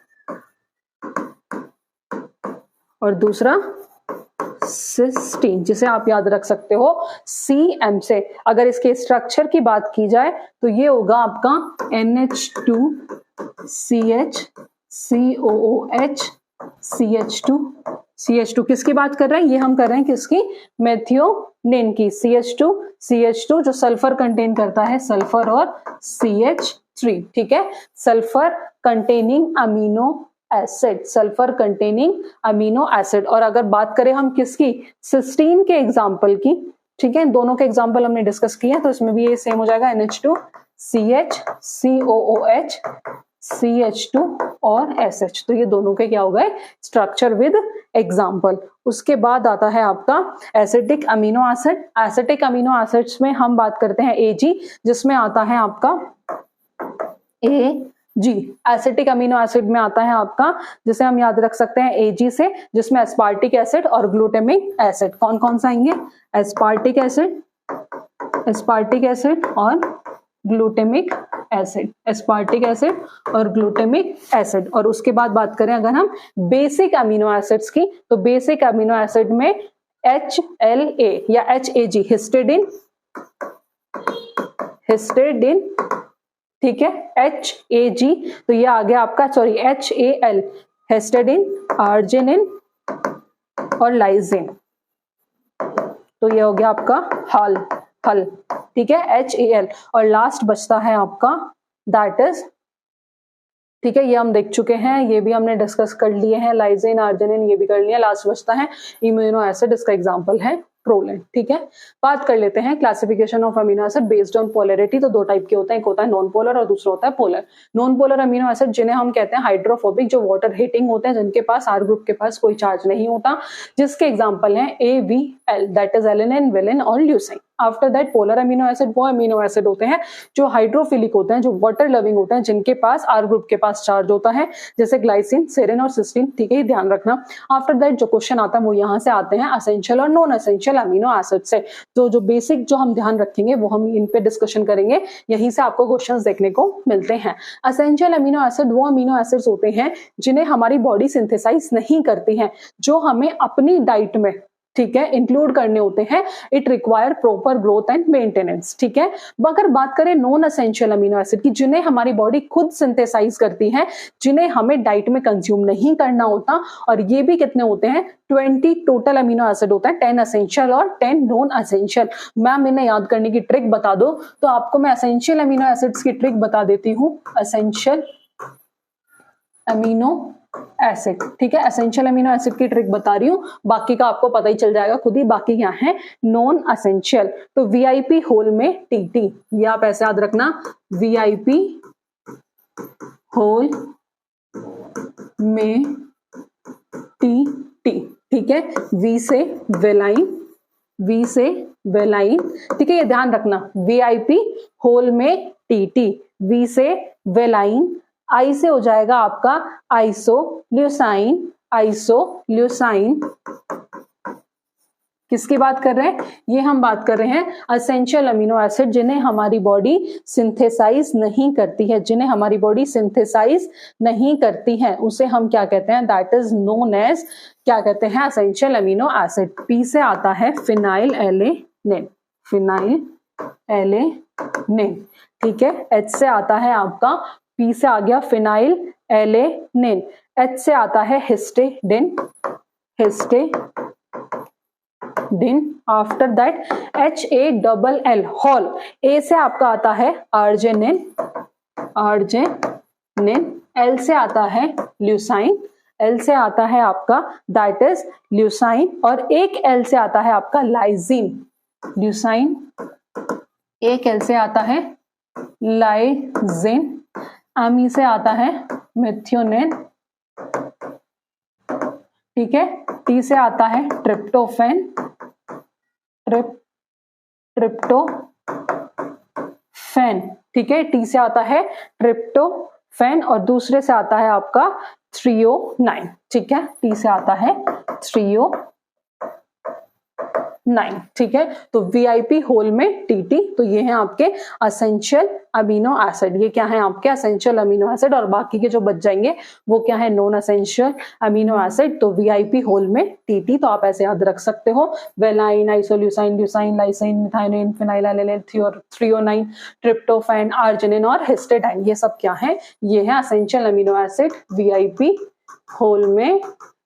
और दूसरा सिस्टीन, जिसे आप याद रख सकते हो CM से। अगर इसके स्ट्रक्चर की बात की जाए तो ये होगा आपका NH2CH COOH CH2 किसकी बात कर रहे हैं, ये हम कर रहे हैं किसकी, मेथियोनेन की। CH2 जो सल्फर कंटेन करता है, सल्फर और CH3, ठीक है, sulphur containing amino acid, sulphur containing amino acid. और अगर बात करें हम किसकी, सिस्टीन के एग्जाम्पल की, ठीक है, दोनों के एग्जाम्पल हमने डिस्कस किया, तो इसमें भी ये सेम हो जाएगा NH2CH COOH CH2 और SH। तो ये दोनों के क्या हो गए, स्ट्रक्चर विद एग्जाम्पल। उसके बाद आता है आपका acetic amino acid. Acetic amino acids में हम बात करते हैं AG, जिसमें आता है आपका AG। एसिटिक अमीनो एसिड में आता है आपका, जिसे हम याद रख सकते हैं AG से, जिसमें एस्पार्टिक एसिड और ग्लूटामिक एसिड। कौन कौन सा आएंगे, एस्पार्टिक एसिड और ग्लूटामिक एसिड, एस्पार्टिक एसिड और ग्लूटामिक एसिड। और उसके बाद बात करें अगर हम बेसिक अमीनो एसिड्स की, तो बेसिक अमीनो एसिड में HLA या HAG, हिस्टिडीन, ठीक है, HAG, तो ये आ गया आपका, सॉरी HAL, हिस्टिडीन, आर्जिनिन और लाइसिन। तो ये हो गया आपका हल, ठीक है, HAL। और लास्ट बचता है आपका दैट इज, ठीक है, ये हम देख चुके हैं, ये भी हमने डिस्कस कर लिए हैं, लाइसिन, आर्जिनिन, ये भी कर लिया। लास्ट बचता है इम्यूनो एसिड, इसका एग्जांपल है प्रोलिन, ठीक है। बात कर लेते हैं classification of amino acid based on polarity. तो दो टाइप के होते हैं, एक होता है नॉन पोलर और दूसरा होता है polar. Non polar amino acid जिन्हें हम कहते हैं हाइड्रोफोबिक, जो वाटर हीटिंग होते हैं, जिनके पास R ग्रुप के पास कोई चार्ज नहीं होता, जिसके एग्जांपल हैं AVL, that is alanine, valine और leucine. After that polar amino acid वो अमीनो एसिड होते हैं जो हाइड्रोफिलिक होते हैं, जो वाटर लविंग होते हैं, जिनके पास R ग्रुप के पास चार्ज होता है, जैसे ग्लाइसिन, सेरिन और सिस्टीन, ठीक है, ध्यान रखना। आफ्टर दैट जो क्वेश्चन आता है वो यहाँ से आते हैं असेंशियल और नॉन असेंशियल अमीनो एसिड से। तो जो बेसिक जो हम ध्यान रखेंगे वो हम इन पे डिस्कशन करेंगे, यहीं से आपको क्वेश्चंस देखने को मिलते हैं। असेंशियल अमीनो एसिड वो अमीनो एसिड्स होते हैं जिन्हें हमारी बॉडी सिंथेसाइज नहीं करती है, जो हमें अपनी डाइट में, ठीक है, इंक्लूड करने होते हैं। It require proper growth and maintenance, ठीक है। अगर बात करें नॉन एसेंशियल अमीनो एसिड की, जिन्हें हमारी बॉडी खुद सिंथेसाइज करती है, जिन्हें हमें डाइट में कंज्यूम नहीं करना होता, और ये भी कितने होते हैं, 20 टोटल अमीनो एसिड होता है, 10 एसेंशियल और 10 नॉन एसेंशियल। मैम इन्हें याद करने की ट्रिक बता दो, तो आपको मैं एसेंशियल अमीनो एसिड्स की ट्रिक बता देती हूँ। एसेंशियल अमीनो एसिड, ठीक है, एसेंशियल अमीनो एसिड की ट्रिक बता रही हूं, बाकी का आपको पता ही चल जाएगा खुद ही। बाकी क्या है, नॉन एसेंशियल, तो VIP होल में TT, ये आप ऐसे याद रखना, VIP होल में TT, ठीक है, V से वेलाइन, ठीक है, ये ध्यान रखना, VIP होल में TT, V से वेलाइन, I से हो जाएगा आपका आइसोल्यूसाइन, किसकी बात कर रहे हैं, ये हम बात कर रहे हैं एसेंशियल अमीनो एसिड जिन्हें हमारी बॉडी सिंथेसाइज नहीं करती है, जिन्हें हमारी बॉडी सिंथेसाइज नहीं करती है, उसे हम क्या कहते हैं, दैट इज नोन एज, क्या कहते हैं, एसेंशियल अमीनो एसिड। P से आता है फिनाइल एलेनिन, ठीक है। H से आता है आपका, P से आ गया फिनाइल एलेनिन, H से आता है histidine, after that HALL hall, A से आपका आता है आर्जिनिन, L से आता है ल्यूसाइन, L से आता है आपका दैट इज ल्यूसाइन, और एक L से आता है आपका लाइसिन, एक L से आता है लाइसिन, E से आता है मेथियोनिन, ठीक है, T से आता है ट्रिप्टोफैन, ठीक है, T से आता है ट्रिप्टोफैन, फेन और दूसरे से आता है आपका थ्रियोनाइन, ठीक है, टी से आता है थ्रियोनाइन, ठीक है। तो वीआईपी होल में टीटी, तो ये है आपके असेंशियल अमीनो एसिड, ये क्या है आपके असेंशियल अमीनो एसिड, और बाकी के जो बच जाएंगे वो क्या है नॉन असेंशियल अमीनो एसिड। तो वीआईपी होल में टीटी, तो आप ऐसे याद रख सकते हो, valine, isoleucine, leucine, lysine, methionine, phenylalanine, threonine, tryptophan, arginine और हिस्टिडाइन, ये सब क्या है, ये है असेंशियल अमीनो एसिड वीआईपी होल में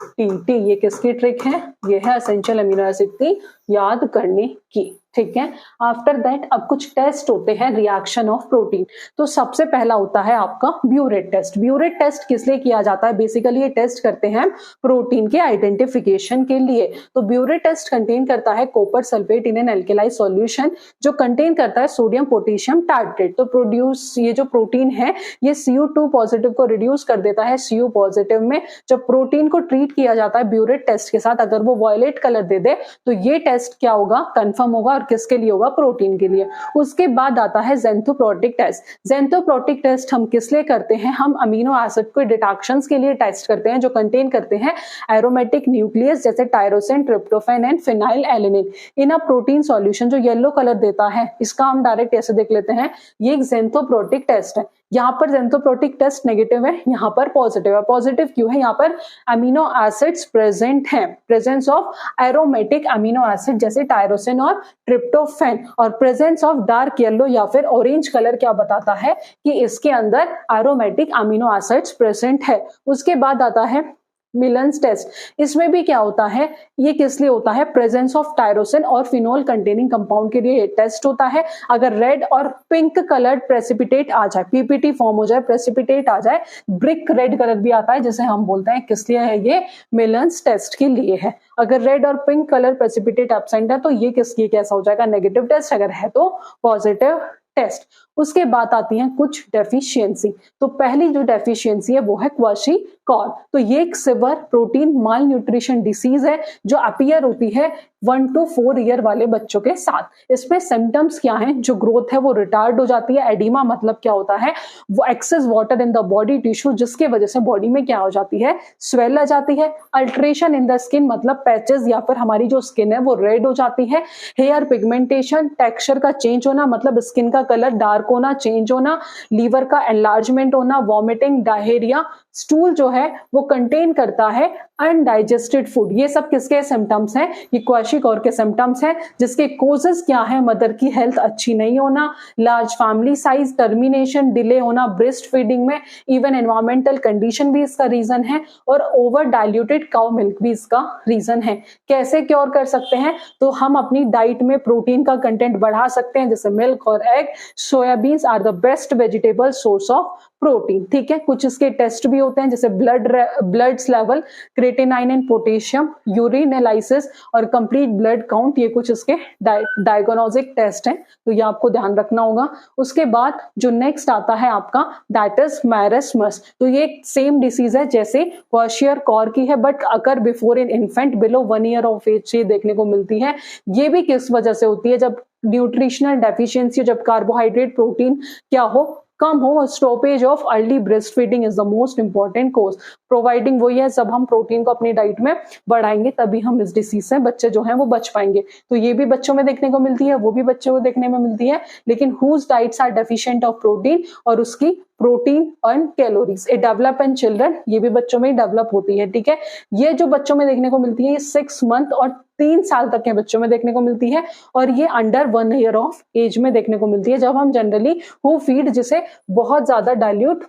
टीटी। ये किसकी ट्रिक है, ये है असेंशियल अमीनो एसिड की याद करने की, ठीक है। आफ्टर दैट अब कुछ टेस्ट होते हैं रिएक्शन ऑफ प्रोटीन। तो सबसे पहला होता है आपका ब्यूरेट टेस्ट। ब्यूरेट टेस्ट किस लिए किया जाता है, बेसिकली ये टेस्ट करते हैं प्रोटीन के आइडेंटिफिकेशन के लिए। तो ब्यूरेट टेस्ट कंटेन करता है copper sulphate in an alkaline solution, जो कंटेन करता है सोडियम पोटेशियम टार्ट्रेट। तो प्रोड्यूस ये जो प्रोटीन है ये Cu2 पॉजिटिव को रिड्यूस कर देता है Cu पॉजिटिव में। जब प्रोटीन को ट्रीट किया जाता है ब्यूरेट टेस्ट के साथ, अगर वो वॉयलेट कलर दे दे तो ये टेस्ट क्या होगा, कंफर्म होगा, और किसके लिए होगा, प्रोटीन के लिए। उसके बाद आता है ज़ेंथोप्रोटिक टेस्ट। ज़ेंथोप्रोटिक टेस्ट हम किस लिए करते हैं, हम अमीनो एसिड को डिटेक्शंस के लिए टेस्ट करते हैं जो कंटेन करते हैं एरोमेटिक न्यूक्लियस, जैसे tyrosine, tryptophan and phenylalanine in a protein solution. जो येलो कलर देता है इसका हम डायरेक्ट ऐसे देख लेते हैं, ये एक ज़ेंथोप्रोटिक टेस्ट है। यहाँ पर ज़ेंथोप्रोटिक टेस्ट नेगेटिव है, यहाँ पर पॉजिटिव है। पॉजिटिव क्यों है, यहाँ पर अमीनो एसिड्स प्रेजेंट हैं, presence of aromatic amino acid जैसे टायरोसिन और ट्रिप्टोफैन, और प्रेजेंस ऑफ डार्क येलो या फिर ऑरेंज कलर क्या बताता है कि इसके अंदर एरोमेटिक अमीनो एसिड्स प्रेजेंट है। उसके बाद आता है मिलन्स टेस्ट। इसमें भी क्या होता है, ये किस लिए होता है, प्रेजेंस ऑफ टायरोसिन और फिनोल कंटेनिंग कंपाउंड के लिए टेस्ट होता है। अगर रेड और पिंक कलर्ड प्रेसिपिटेट आ जाए, पीपीटी फॉर्म हो जाए, प्रेसिपिटेट आ जाए, ब्रिक रेड कलर भी आता है जिसे हम बोलते हैं, किस लिए है, ये मिलन्स टेस्ट के लिए है। अगर रेड और पिंक कलर प्रेसिपिटेट एब्सेंट है तो ये किसकी कैसा हो जाएगा, नेगेटिव टेस्ट, अगर है तो पॉजिटिव टेस्ट। उसके बाद आती हैं कुछ डेफिशिएंसी। तो पहली जो डेफिशिएंसी है वो है क्वाशीकॉर। तो ये एक सिवियर प्रोटीन माल न्यूट्रिशन डिसीज है जो अपीयर होती है 1 to 4 ईयर वाले बच्चों के साथ। इसमें सिम्टम्स क्या हैं, जो ग्रोथ है वो रिटार्ड हो जाती है। एडिमा मतलब क्या होता है, वो excess water in the body tissue, जिसके वजह से बॉडी में क्या हो जाती है, स्वेल आ जाती है। अल्ट्रेशन इन द स्किन मतलब पैचेस या फिर हमारी जो स्किन है वो रेड हो जाती है। हेयर पिगमेंटेशन, टेक्सचर का चेंज होना मतलब स्किन का कलर डार्क होना, चेंज होना। लीवर का एनलार्जमेंट होना, वॉमिटिंग, डायरिया। स्टूल जो है वो कंटेन करता है अनडाइजेस्टेड फूड। ये सब किसके सिम्टम्स हैं, ये क्वाशीकॉर के सिम्टम्स हैं, जिसके कोजेस क्या है, मदर की हेल्थ अच्छी नहीं होना, large family size, termination, delay होना ब्रेस्ट फीडिंग में, इवन एनवायरमेंटल कंडीशन भी इसका रीजन है, और ओवर डाइल्यूटेड काउ मिल्क भी इसका रीजन है। कैसे क्योर कर सकते हैं, तो हम अपनी डाइट में प्रोटीन का कंटेंट बढ़ा सकते हैं, जैसे मिल्क और egg. Soybeans are the best vegetable source of protein, ठीक है। कुछ इसके टेस्ट भी होते हैं, जैसे bloods level, creatinine and potassium, urine analysis और कंप्लीट ब्लड काउंट। ये कुछ इसके डायग्नोस्टिक टेस्ट हैं, तो ये आपको ध्यान रखना होगा। उसके बाद जो नेक्स्ट आता है आपका, दैट इज मैरस्मस। तो ये सेम डिसीज है जैसे क्वाशीकॉर की है, but occur before in infant below 1 year of age ये देखने को मिलती है। ये भी किस वजह से होती है, जब न्यूट्रिशनल डेफिशिएंसी, जब कार्बोहाइड्रेट प्रोटीन क्या हो, कम हो। Stoppage of early breast feeding is the most important cause. Providing वही है, जब हम प्रोटीन को अपनी डाइट में बढ़ाएंगे तभी हम इस डिसीज से बच्चे जो हैं वो बच पाएंगे। तो ये भी बच्चों में देखने को मिलती है, वो भी बच्चों को देखने में मिलती है, लेकिन whose diets are deficient of protein और उसकी protein and calories. A develop in children, ये भी बच्चों में ही डेवलप होती है, ठीक है। ये जो बच्चों में देखने को मिलती है, ये 6 मंथ और 3 साल तक के बच्चों में देखने को मिलती है, और ये अंडर 1 ईयर ऑफ एज में देखने को मिलती है, जब हम जनरली हु फीड, जिसे बहुत ज्यादा डाइल्यूट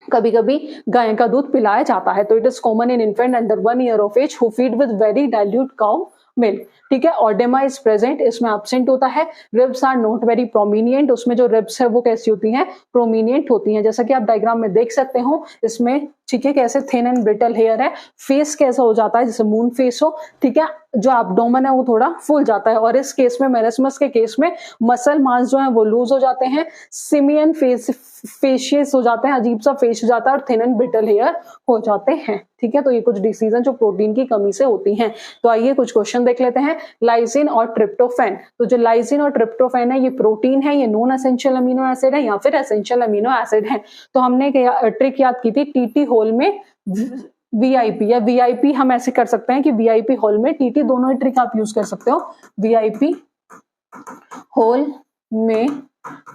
कभी कभी गाय का दूध पिलाया जाता है। तो it is common in infant under 1 year of age who feed with very dilute cow milk, ठीक है। ऑडेमा इज प्रेजेंट, इसमें एब्सेंट होता है। Ribs are not very prominent, उसमें जो रिब्स है वो कैसी होती हैं, प्रोमिनिएंट होती हैं, जैसा कि आप डायग्राम में देख सकते हो। इसमें ठीक है, कैसे थिन एंड ब्रिटल हेयर है, फेस कैसा हो जाता है जैसे मून फेस हो, ठीक है, जो एब्डोमेन है वो थोड़ा फूल जाता है, और इस केस में मेरिस्मस के केस में मसल मास जो है वो लूज हो जाते हैं, सिमियन फेशियस हो जाते हैं, अजीब सा फेस हो जाता है, और थिन एंड ब्रिटल हेयर हो जाते हैं। ठीक है, तो ये कुछ डिसीज हैं जो प्रोटीन की कमी से होती हैं। तो आइए कुछ क्वेश्चन देख लेते हैं। लाइसिन और ट्रिप्टोफैन, तो जो लाइसिन और ट्रिप्टोफैन है ये प्रोटीन है, ये नॉन एसेंशियल अमीनो एसिड है या फिर एसेंशियल अमीनो एसिड है। तो हमने ट्रिक याद की थी, टीटी होल में वीआईपी, या वीआईपी हम ऐसे कर सकते हैं कि वीआईपी होल में टीटी, दोनों ही ट्रिक आप यूज कर सकते हो, वीआईपी होल में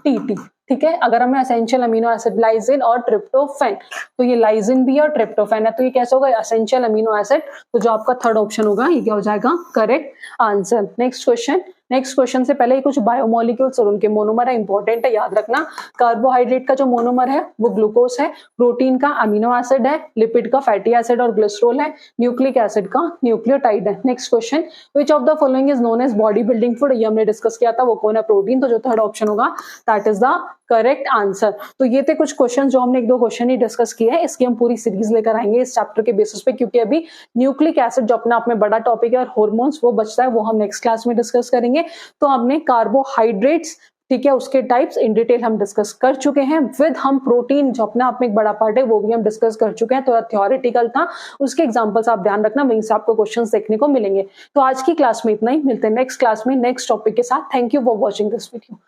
टीटी। ठीक है, अगर हमें एसेंशियल अमीनो एसिड लाइसिन और ट्रिप्टोफैन, तो ये लाइसिन भी है और ट्रिप्टोफैन है, तो ये कैसे होगा एसेंशियल अमीनो एसिड। तो जो आपका थर्ड ऑप्शन होगा ये क्या हो जाएगा करेक्ट आंसर। नेक्स्ट क्वेश्चन से पहले कुछ बायोमोलिक्यूल्स और उनके मोनोमर है, इंपॉर्टेंट है, याद रखना। कार्बोहाइड्रेट का जो मोनोमर है वो ग्लूकोज है, प्रोटीन का अमीनो एसिड है, लिपिड का फैटी एसिड और ग्लिसरॉल है, न्यूक्लिक एसिड का न्यूक्लियोटाइड है। Next question, which of the following is known as body building food, ये हमने डिस्कस किया था, वो कौन है प्रोटीन, तो जो थर्ड ऑप्शन होगा that is the correct answer. तो ये थे कुछ क्वेश्चन जो हमने एक दो क्वेश्चन ही डिस्कस किए हैं, इसकी हम पूरी सीरीज लेकर आएंगे इस चैप्टर के बेसिस पे, क्योंकि अभी न्यूक्लिक एसिड जो अपने आप में बड़ा टॉपिक है और हार्मोन्स वो बचता है, वो हम नेक्स्ट क्लास में डिस्कस करेंगे। तो हमने कार्बोहाइड्रेट्स, ठीक है, उसके टाइप्स इन डिटेल हम डिस्कस कर चुके हैं, विद हम प्रोटीन जो अपने आप में एक बड़ा पार्ट है वो भी हम डिस्कस कर चुके हैं। तो थ्योरेटिकल था, उसके एग्जांपल्स आप ध्यान रखना, वहीं से आपको क्वेश्चंस देखने को मिलेंगे। तो आज की क्लास में इतना ही, मिलते हैं नेक्स्ट क्लास में नेक्स्ट टॉपिक के साथ। Thank you for watching this video.